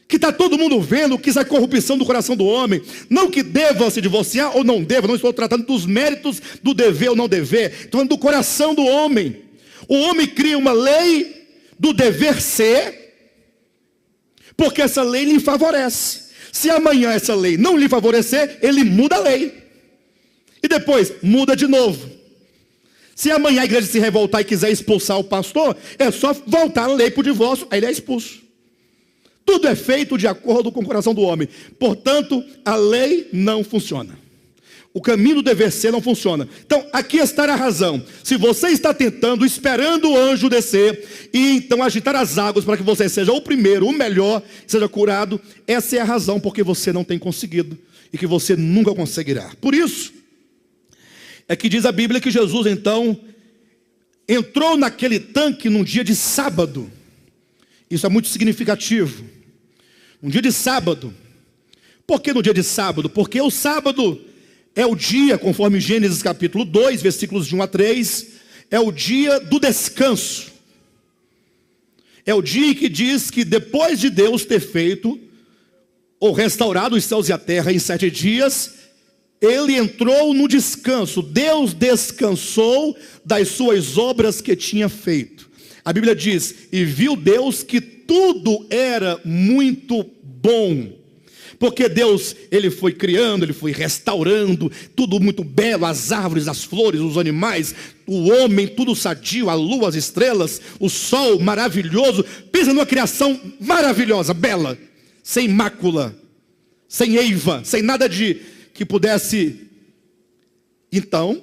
que está todo mundo vendo, que isso é corrupção do coração do homem. Não que deva se divorciar ou não deva, não estou tratando dos méritos do dever ou não dever, estou falando do coração do homem. O homem cria uma lei do dever ser, porque essa lei lhe favorece. Se amanhã essa lei não lhe favorecer, ele muda a lei. E depois muda de novo. Se amanhã a igreja se revoltar e quiser expulsar o pastor, é só voltar a lei para o divórcio, aí ele é expulso. Tudo é feito de acordo com o coração do homem. Portanto, a lei não funciona. O caminho do dever ser não funciona. Então, aqui está a razão. Se você está tentando, esperando o anjo descer, e então agitar as águas para que você seja o primeiro, o melhor, seja curado, essa é a razão porque você não tem conseguido, e que você nunca conseguirá. Por isso, é que diz a Bíblia que Jesus, então, entrou naquele tanque num dia de sábado. Isso é muito significativo. Um dia de sábado. Por que no dia de sábado? Porque o sábado é o dia, conforme Gênesis capítulo 2, versículos de 1 a 3, é o dia do descanso. É o dia que diz que depois de Deus ter feito ou restaurado os céus e a terra em 7 dias, ele entrou no descanso. Deus descansou das suas obras que tinha feito. A Bíblia diz, e viu Deus que tudo era muito bom. Porque Deus, ele foi criando, ele foi restaurando, tudo muito belo, as árvores, as flores, os animais, o homem, tudo sadio, a lua, as estrelas, o sol maravilhoso. Pensa numa criação maravilhosa, bela, sem mácula, sem eiva, sem nada de que pudesse. Então,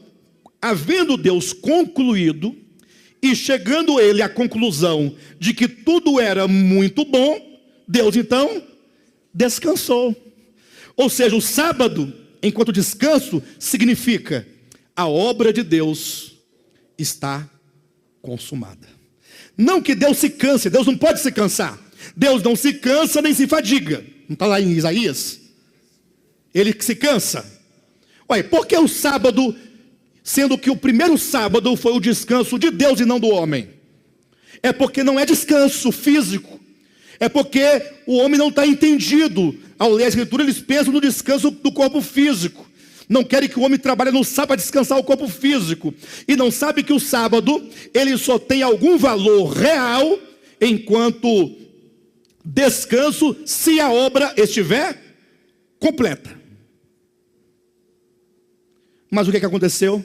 havendo Deus concluído, e chegando ele à conclusão de que tudo era muito bom, Deus então descansou. Ou seja, o sábado, enquanto descanso, significa a obra de Deus está consumada. Não que Deus se canse, Deus não pode se cansar. Deus não se cansa nem se fadiga. Não está lá em Isaías? Ele se cansa. Olha, por que o sábado, sendo que o primeiro sábado foi o descanso de Deus e não do homem? É porque não é descanso físico. É porque o homem não está entendido. Ao ler a Escritura, eles pensam no descanso do corpo físico. não querem que o homem trabalhe no sábado para descansar o corpo físico, e não sabe que o sábado, ele só tem algum valor real, enquanto descanso, se a obra estiver completa. Mas o que aconteceu?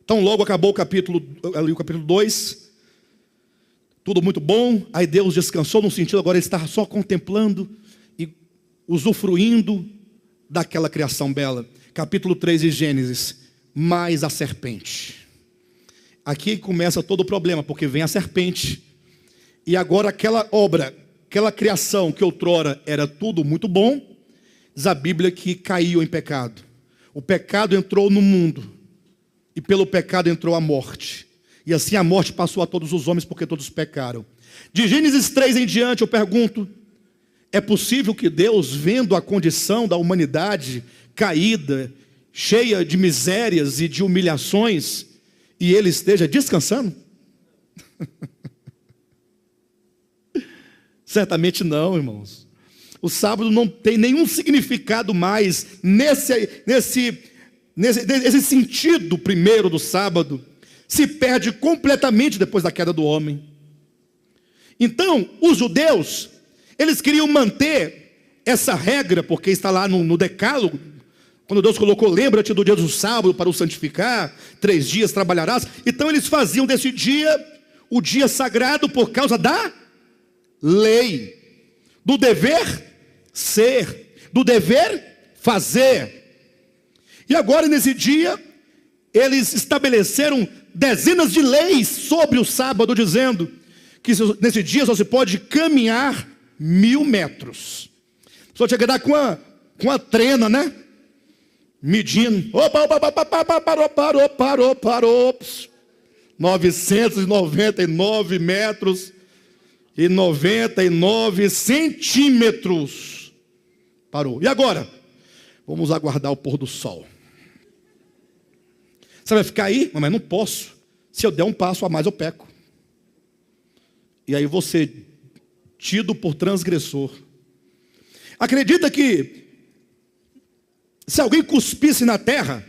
Então logo acabou o capítulo 2, tudo muito bom, aí Deus descansou, no sentido agora ele estava só contemplando e usufruindo daquela criação bela. Capítulo 3 de Gênesis, mais a serpente. Aqui começa todo o problema, porque vem a serpente, e agora aquela obra, aquela criação que outrora era tudo muito bom, diz a Bíblia que caiu em pecado. O pecado entrou no mundo, e pelo pecado entrou a morte. E assim a morte passou a todos os homens, porque todos pecaram. De Gênesis 3 em diante eu pergunto, é possível que Deus, vendo a condição da humanidade caída, cheia de misérias e de humilhações, e Ele esteja descansando? Certamente não, irmãos. O sábado não tem nenhum significado mais nesse sentido primeiro do sábado. Se perde completamente depois da queda do homem. Então, os judeus, eles queriam manter essa regra, porque está lá no Decálogo, quando Deus colocou, lembra-te do dia do sábado para o santificar, 3 dias trabalharás. Então eles faziam desse dia o dia sagrado por causa da lei, do dever ser, do dever fazer. E agora nesse dia, eles estabeleceram dezenas de leis sobre o sábado, dizendo que nesse dia só se pode caminhar 1000 metros. Só tinha que dar com a trena, né? Medindo. Parou. 999 metros e 99 centímetros. Parou. E agora? Vamos aguardar o pôr do sol. Você vai ficar aí? Mas não posso. Se eu der um passo a mais, eu peco. E aí você, tido por transgressor. Acredita que se alguém cuspisse na terra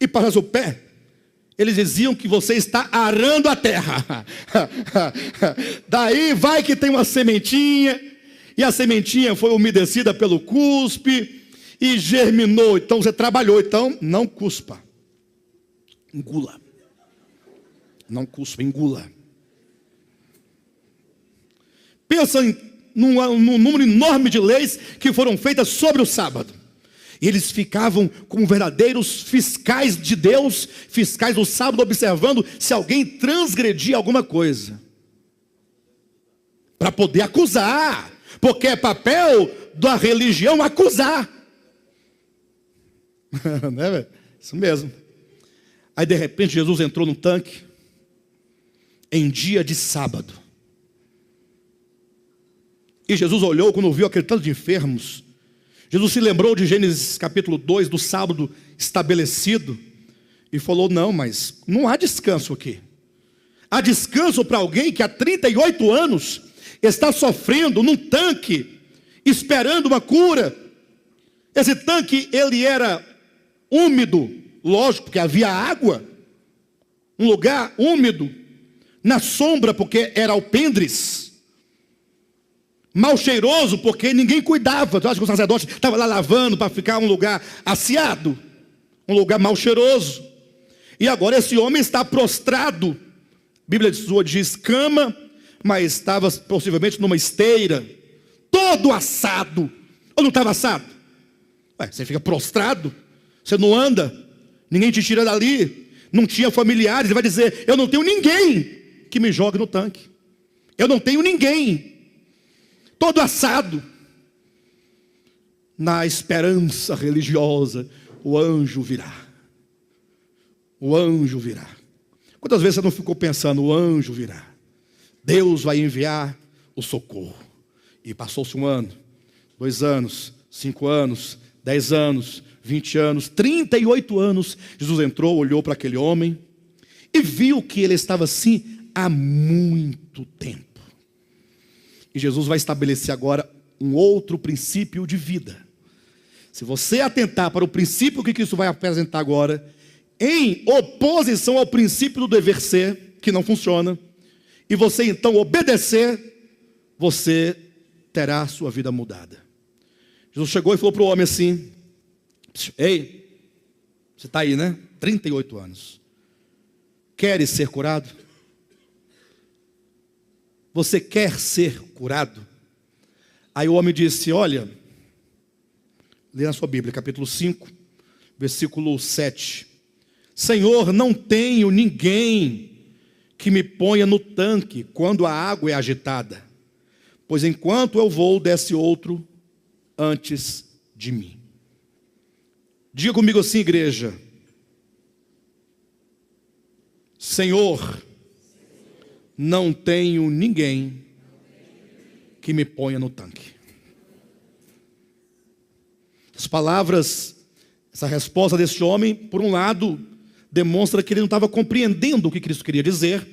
e parasse o pé, eles diziam que você está arando a terra. Daí vai que tem uma sementinha, e a sementinha foi umedecida pelo cuspe e germinou. Então você trabalhou, então não cuspa. Engula. Não cuspa, engula. Pensa num número enorme de leis que foram feitas sobre o sábado. E eles ficavam como verdadeiros fiscais de Deus, fiscais do sábado, observando se alguém transgredia alguma coisa, para poder acusar, porque é papel da religião acusar. Né, isso mesmo. Aí de repente Jesus entrou num tanque, em dia de sábado. E Jesus olhou, quando viu aquele tanto de enfermos, Jesus se lembrou de Gênesis capítulo 2, do sábado estabelecido, e falou, não, mas não há descanso aqui. Há descanso para alguém que há 38 anos está sofrendo num tanque, esperando uma cura. Esse tanque, ele era úmido, lógico, porque havia água, um lugar úmido, na sombra, porque era alpendres, mal cheiroso, porque ninguém cuidava. Eu acho que o sacerdote estava lá lavando para ficar um lugar asseado, um lugar mal cheiroso. E agora esse homem está prostrado, a Bíblia diz cama, mas estava possivelmente numa esteira, todo assado. Ou não estava assado? Você fica prostrado, você não anda, ninguém te tira dali, não tinha familiares. Ele vai dizer, eu não tenho ninguém que me jogue no tanque, eu não tenho ninguém. Todo assado. Na esperança religiosa, o anjo virá. O anjo virá. Quantas vezes você não ficou pensando, o anjo virá? Deus vai enviar o socorro. E passou-se 1 ano, 2 anos, 5 anos, 10 anos, 20 anos, 38 anos. Jesus entrou, olhou para aquele homem e viu que ele estava assim há muito tempo. E Jesus vai estabelecer agora um outro princípio de vida. Se você atentar para o princípio que Cristo vai apresentar agora, em oposição ao princípio do dever ser, que não funciona, e você então obedecer, você terá a sua vida mudada. Jesus chegou e falou para o homem assim: ei, você está aí, né? 38 anos. Queres ser curado? Você quer ser curado? Aí o homem disse: olha, lê na sua Bíblia, capítulo 5, versículo 7. Senhor, não tenho ninguém que me ponha no tanque quando a água é agitada, pois enquanto eu vou, desce outro antes de mim. Diga comigo assim, igreja: Senhor, não tenho ninguém que me ponha no tanque. As palavras, essa resposta desse homem, por um lado, demonstra que ele não estava compreendendo o que Cristo queria dizer,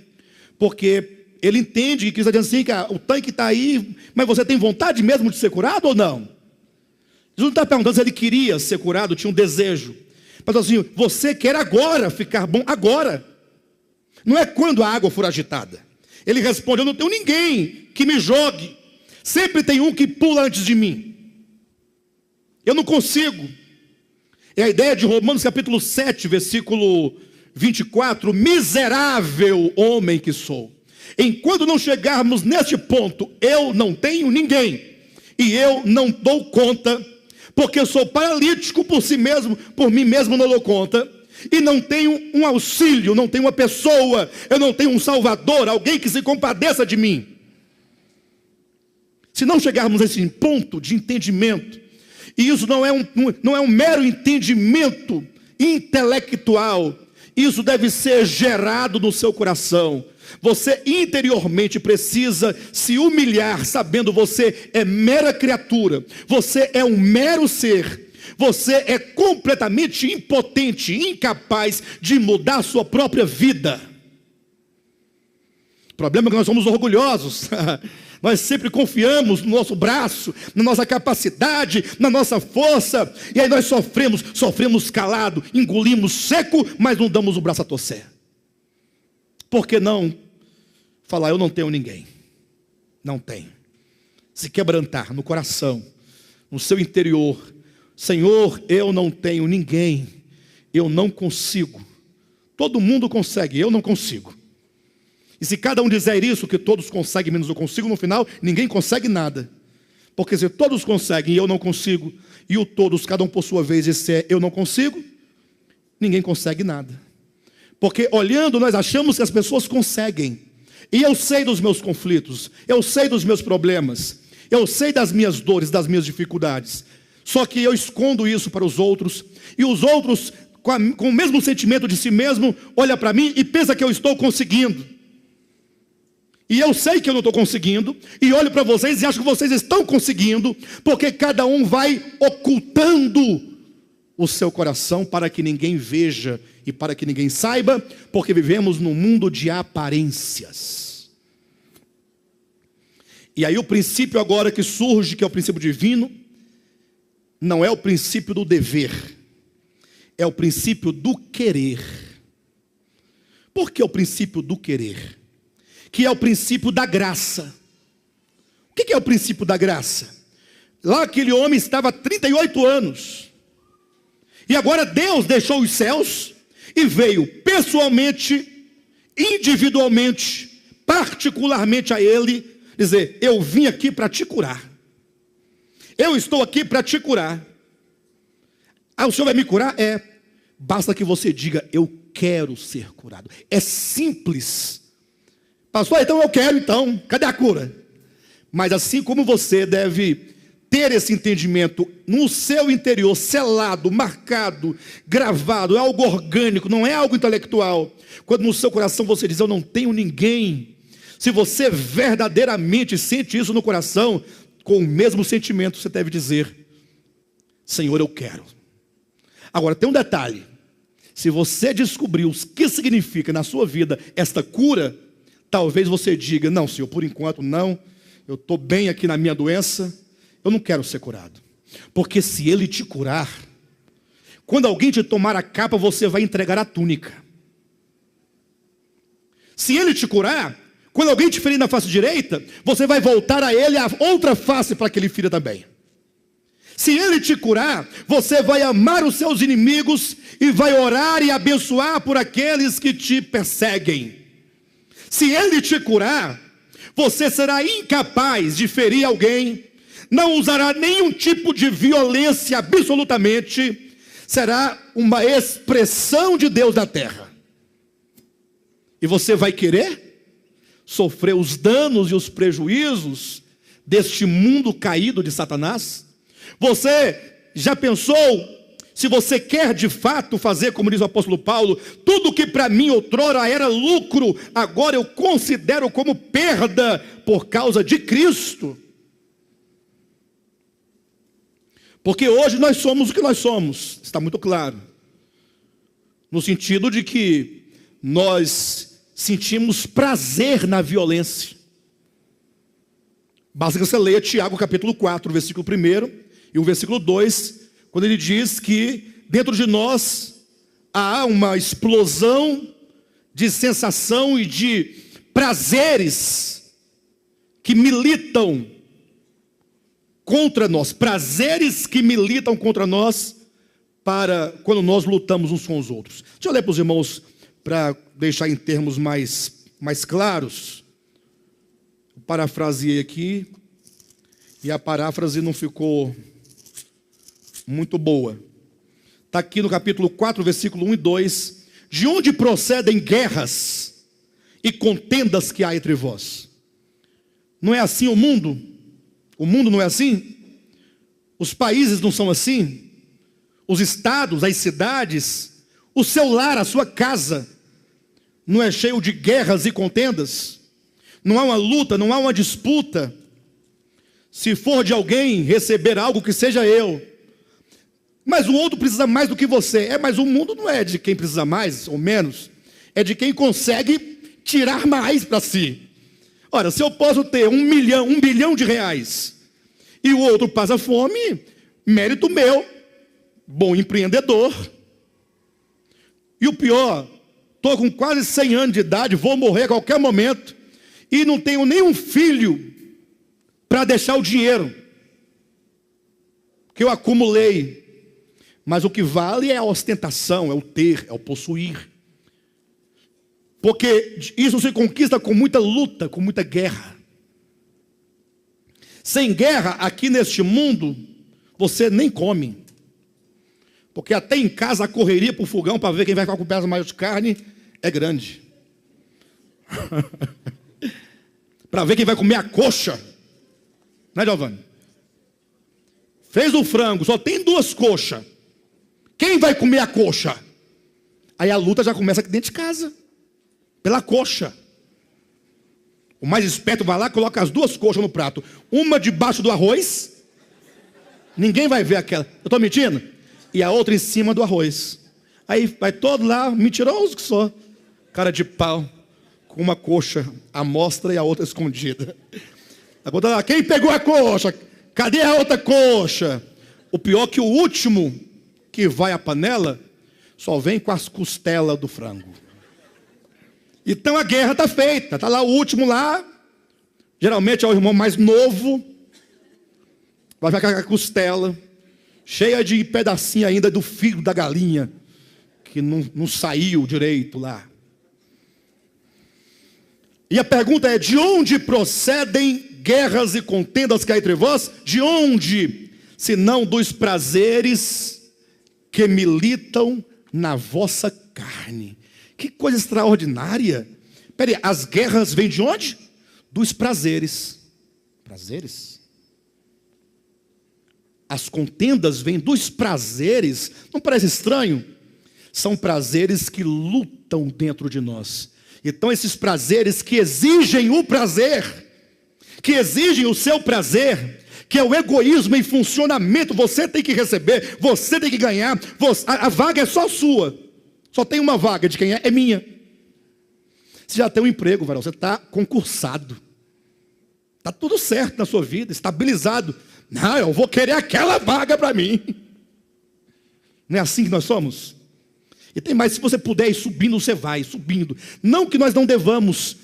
porque ele entende que Cristo está dizendo assim, que o tanque está aí, mas você tem vontade mesmo de ser curado ou não? Jesus não está perguntando se ele queria ser curado, tinha um desejo. Mas assim, você quer agora ficar bom, agora. Não é quando a água for agitada. Ele responde: eu não tenho ninguém que me jogue. Sempre tem um que pula antes de mim. Eu não consigo. É a ideia de Romanos capítulo 7, versículo 24. Miserável homem que sou. Enquanto não chegarmos neste ponto, eu não tenho ninguém. E eu não dou conta, porque eu sou paralítico por si mesmo, por mim mesmo não dou conta. E não tenho um auxílio, não tenho uma pessoa, eu não tenho um salvador, alguém que se compadeça de mim. Se não chegarmos a esse ponto de entendimento, e isso não é um mero entendimento intelectual, isso deve ser gerado no seu coração. Você interiormente precisa se humilhar, sabendo você é mera criatura, você é um mero ser. Você é completamente impotente, incapaz de mudar a sua própria vida. O problema é que nós somos orgulhosos. Nós sempre confiamos no nosso braço, na nossa capacidade, na nossa força. E aí nós sofremos calado, engolimos seco, mas não damos o braço a torcer. Por que não falar: eu não tenho ninguém? Não tenho. Se quebrantar no coração, no seu interior: Senhor, eu não tenho ninguém, eu não consigo. Todo mundo consegue, eu não consigo. E se cada um disser isso, que todos conseguem menos eu consigo, no final ninguém consegue nada. Porque se todos conseguem e eu não consigo, e o todos, cada um por sua vez, disser eu não consigo, ninguém consegue nada. Porque olhando nós achamos que as pessoas conseguem. E eu sei dos meus conflitos, eu sei dos meus problemas, eu sei das minhas dores, das minhas dificuldades. Só que eu escondo isso para os outros, e os outros, com o mesmo sentimento de si mesmo, olham para mim e pensam que eu estou conseguindo. E eu sei que eu não estou conseguindo, e olho para vocês e acho que vocês estão conseguindo, porque cada um vai ocultando o seu coração para que ninguém veja e para que ninguém saiba, porque vivemos num mundo de aparências. E aí o princípio agora que surge, que é o princípio divino, não é o princípio do dever, é o princípio do querer. Por que o princípio do querer? Que é o princípio da graça. O que é o princípio da graça? Lá aquele homem estava há 38 anos, e agora Deus deixou os céus e veio pessoalmente, individualmente, particularmente a ele, dizer: eu vim aqui para te curar. Eu estou aqui para te curar. Ah, o Senhor vai me curar? É. Basta que você diga: eu quero ser curado. É simples. Pastor, então eu quero, então. Cadê a cura? Mas assim como você deve ter esse entendimento no seu interior, selado, marcado, gravado, é algo orgânico, não é algo intelectual. Quando no seu coração você diz: eu não tenho ninguém. Se você verdadeiramente sente isso no coração, com o mesmo sentimento você deve dizer: Senhor, eu quero. Agora tem um detalhe: se você descobriu o que significa na sua vida esta cura, talvez você diga: não, Senhor, por enquanto não, eu estou bem aqui na minha doença, eu não quero ser curado. Porque se Ele te curar, quando alguém te tomar a capa, você vai entregar a túnica. Se Ele te curar, quando alguém te ferir na face direita, você vai voltar a Ele a outra face para que Ele fira também. Se Ele te curar, você vai amar os seus inimigos e vai orar e abençoar por aqueles que te perseguem. Se Ele te curar, você será incapaz de ferir alguém, não usará nenhum tipo de violência absolutamente, será uma expressão de Deus na terra. E você vai querer sofrer os danos e os prejuízos deste mundo caído de Satanás? Você já pensou, se você quer de fato fazer, como diz o apóstolo Paulo, tudo que para mim outrora era lucro, agora eu considero como perda por causa de Cristo? Porque hoje nós somos o que nós somos, está muito claro. No sentido de que nós sentimos prazer na violência. Basta que você leia Tiago capítulo 4, versículo 1 e o versículo 2, quando ele diz que dentro de nós há uma explosão de sensação e de prazeres que militam contra nós, prazeres que militam contra nós para quando nós lutamos uns com os outros. Deixa eu ler para os irmãos para deixar em termos mais claros. Eu parafraseei aqui e a paráfrase não ficou muito boa. Está aqui no capítulo 4, versículo 1 e 2. De onde procedem guerras e contendas que há entre vós? Não é assim o mundo? O mundo não é assim? Os países não são assim? Os estados, as cidades, o seu lar, a sua casa, não é cheio de guerras e contendas? Não há uma luta, não há uma disputa? Se for de alguém receber algo, que seja eu. Mas o outro precisa mais do que você. Mas o mundo não é de quem precisa mais ou menos. É de quem consegue tirar mais para si. Ora, se eu posso ter 1 bilhão de reais e o outro passa fome, mérito meu, bom empreendedor. E o pior, estou com quase 100 anos de idade, vou morrer a qualquer momento e não tenho nenhum filho para deixar o dinheiro que eu acumulei. Mas o que vale é a ostentação, é o ter, é o possuir. Porque isso se conquista com muita luta, com muita guerra. Sem guerra, aqui neste mundo, você nem come. Porque até em casa a correria para o fogão para ver quem vai ficar com o pedaço maior de carne é grande. Para ver quem vai comer a coxa. Né, Giovanni? Fez o frango, só tem 2 coxas. Quem vai comer a coxa? Aí a luta já começa aqui dentro de casa. Pela coxa. O mais esperto vai lá e coloca as 2 coxas no prato. Uma debaixo do arroz. Ninguém vai ver aquela. Eu estou mentindo? E a outra em cima do arroz. Aí vai todo lá, mentiroso que sou. Cara de pau. Com uma coxa à mostra e a outra escondida. Lá, quem pegou a coxa? Cadê a outra coxa? O pior é que o último que vai à panela só vem com as costelas do frango. Então a guerra está feita. Está lá o último lá. Geralmente é o irmão mais novo. Vai ficar com a costela cheia de pedacinho ainda do fígado da galinha, que não saiu direito lá. E a pergunta é: de onde procedem guerras e contendas que há entre vós? De onde? Senão dos prazeres que militam na vossa carne. Que coisa extraordinária. Peraí, as guerras vêm de onde? Dos prazeres. Prazeres? As contendas vêm dos prazeres. Não parece estranho? São prazeres que lutam dentro de nós. Então esses prazeres que exigem o prazer, que exigem o seu prazer, que é o egoísmo em funcionamento, você tem que receber, você tem que ganhar, a vaga é só sua. Só tem uma vaga, de quem é? É minha. Você já tem um emprego, varão, você está concursado. Está tudo certo na sua vida, estabilizado. Não, eu vou querer aquela vaga para mim. Não é assim que nós somos? E tem mais, se você puder ir subindo, você vai, subindo. Não que nós não devamos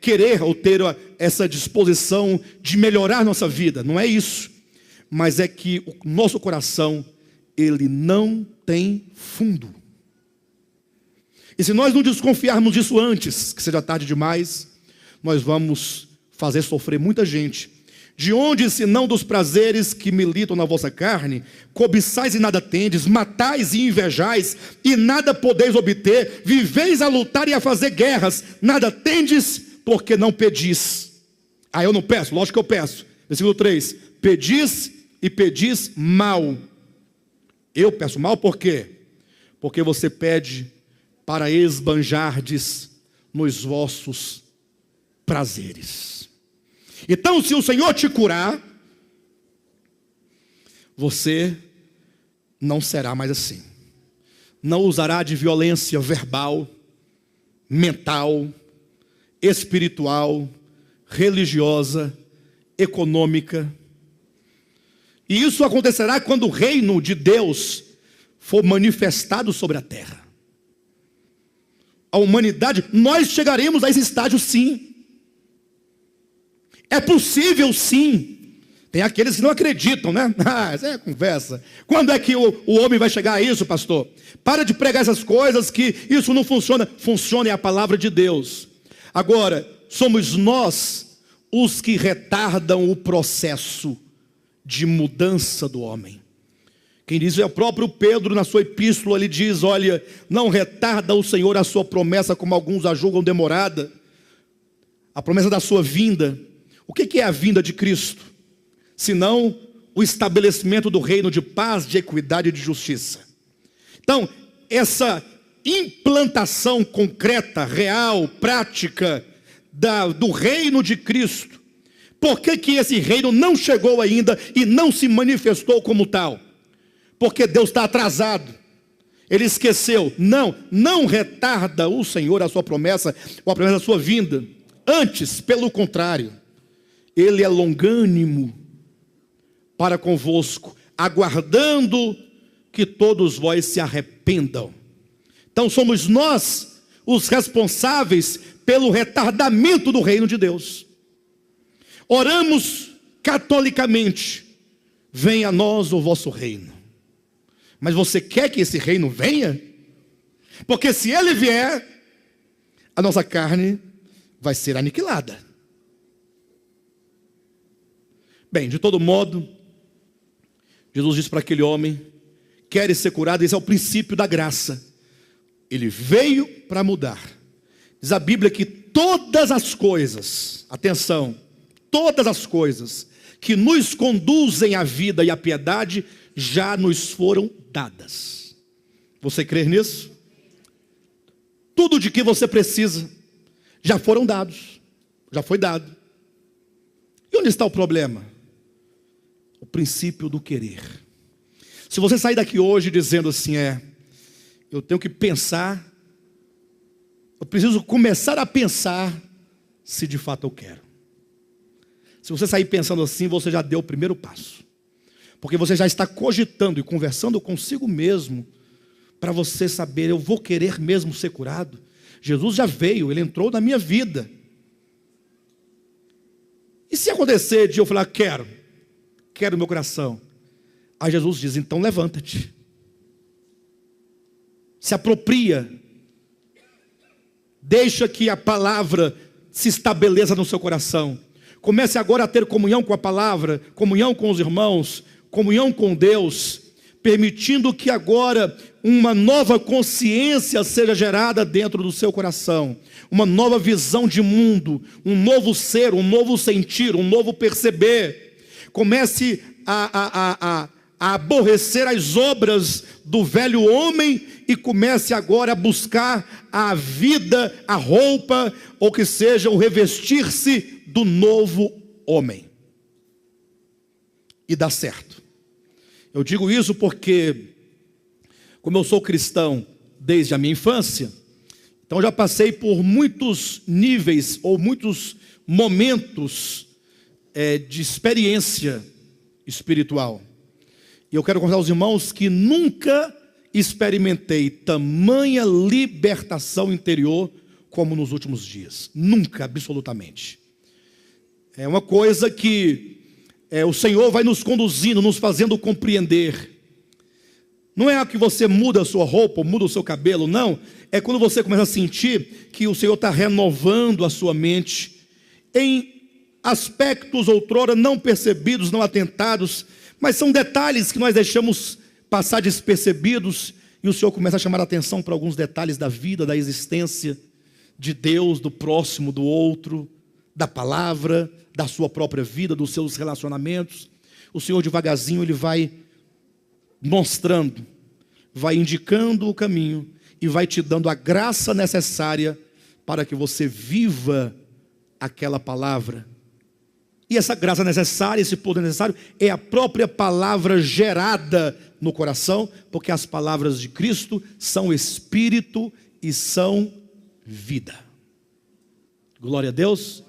querer ou ter essa disposição de melhorar nossa vida, não é isso. Mas é que o nosso coração, ele não tem fundo. E se nós não desconfiarmos disso antes, que seja tarde demais, nós vamos fazer sofrer muita gente. De onde, senão dos prazeres que militam na vossa carne, cobiçais e nada tendes, matais e invejais, e nada podeis obter, viveis a lutar e a fazer guerras, nada tendes, porque não pedis. Ah, eu não peço? Lógico que eu peço. Versículo 3, pedis e pedis mal. Eu peço mal por quê? Porque você pede para esbanjardes nos vossos prazeres. Então, se o Senhor te curar, você não será mais assim. Não usará de violência verbal, mental, espiritual, religiosa, econômica. E isso acontecerá quando o reino de Deus for manifestado sobre a terra. A humanidade, nós chegaremos a esse estágio sim. É possível sim. Tem aqueles que não acreditam, né? Isso é conversa. Quando é que o homem vai chegar a isso, pastor? Para de pregar essas coisas que isso não funciona. Funciona é a palavra de Deus. Agora, somos nós os que retardam o processo de mudança do homem. Quem diz é o próprio Pedro na sua epístola, ele diz, olha, não retarda o Senhor a sua promessa, como alguns a julgam demorada, a promessa da sua vinda. O que é a vinda de Cristo? Senão o estabelecimento do reino de paz, de equidade e de justiça. Então, essa implantação concreta, real, prática do reino de Cristo, por que esse reino não chegou ainda e não se manifestou como tal? Porque Deus está atrasado. Ele esqueceu. Não retarda o Senhor a sua promessa, ou a promessa da sua vinda. Antes, pelo contrário, Ele é longânimo para convosco, aguardando que todos vós se arrependam. Então somos nós os responsáveis pelo retardamento do reino de Deus. Oramos catolicamente, venha a nós o vosso reino. Mas você quer que esse reino venha? Porque se ele vier, a nossa carne vai ser aniquilada. Bem, de todo modo, Jesus disse para aquele homem, queres ser curado? Esse é o princípio da graça. Ele veio para mudar. Diz a Bíblia que todas as coisas, atenção, todas as coisas que nos conduzem à vida e à piedade, já nos foram dadas. Você crê nisso? Tudo de que você precisa, já foram dados, já foi dado. E onde está o problema? O princípio do querer. Se você sair daqui hoje dizendo assim, eu tenho que pensar, eu preciso começar a pensar se de fato eu quero. Se você sair pensando assim, você já deu o primeiro passo. Porque você já está cogitando e conversando consigo mesmo, para você saber, eu vou querer mesmo ser curado? Jesus já veio, Ele entrou na minha vida. E se acontecer de eu falar, quero no meu coração. Aí Jesus diz, então levanta-te. Se apropria. Deixa que a palavra se estabeleça no seu coração. Comece agora a ter comunhão com a palavra, comunhão com os irmãos, comunhão com Deus, permitindo que agora uma nova consciência seja gerada dentro do seu coração, uma nova visão de mundo, um novo ser, um novo sentir, um novo perceber. Comece a aborrecer as obras do velho homem e comece agora a buscar a vida, a roupa, ou que seja o revestir-se do novo homem. E dá certo. Eu digo isso porque, como eu sou cristão desde a minha infância, então já passei por muitos níveis ou muitos momentos de experiência espiritual. E eu quero convidar os irmãos que nunca experimentei tamanha libertação interior como nos últimos dias. Nunca, absolutamente. É uma coisa que o Senhor vai nos conduzindo, nos fazendo compreender. Não é que você muda a sua roupa, muda o seu cabelo, não. É quando você começa a sentir que o Senhor está renovando a sua mente em aspectos outrora não percebidos, não atentados, mas são detalhes que nós deixamos passar despercebidos, e o Senhor começa a chamar a atenção para alguns detalhes da vida, da existência de Deus, do próximo, do outro, da palavra, da sua própria vida, dos seus relacionamentos. O Senhor devagarzinho ele vai mostrando, vai indicando o caminho e vai te dando a graça necessária para que você viva aquela palavra. E essa graça necessária, esse poder necessário, é a própria palavra gerada no coração, porque as palavras de Cristo são espírito e são vida. Glória a Deus.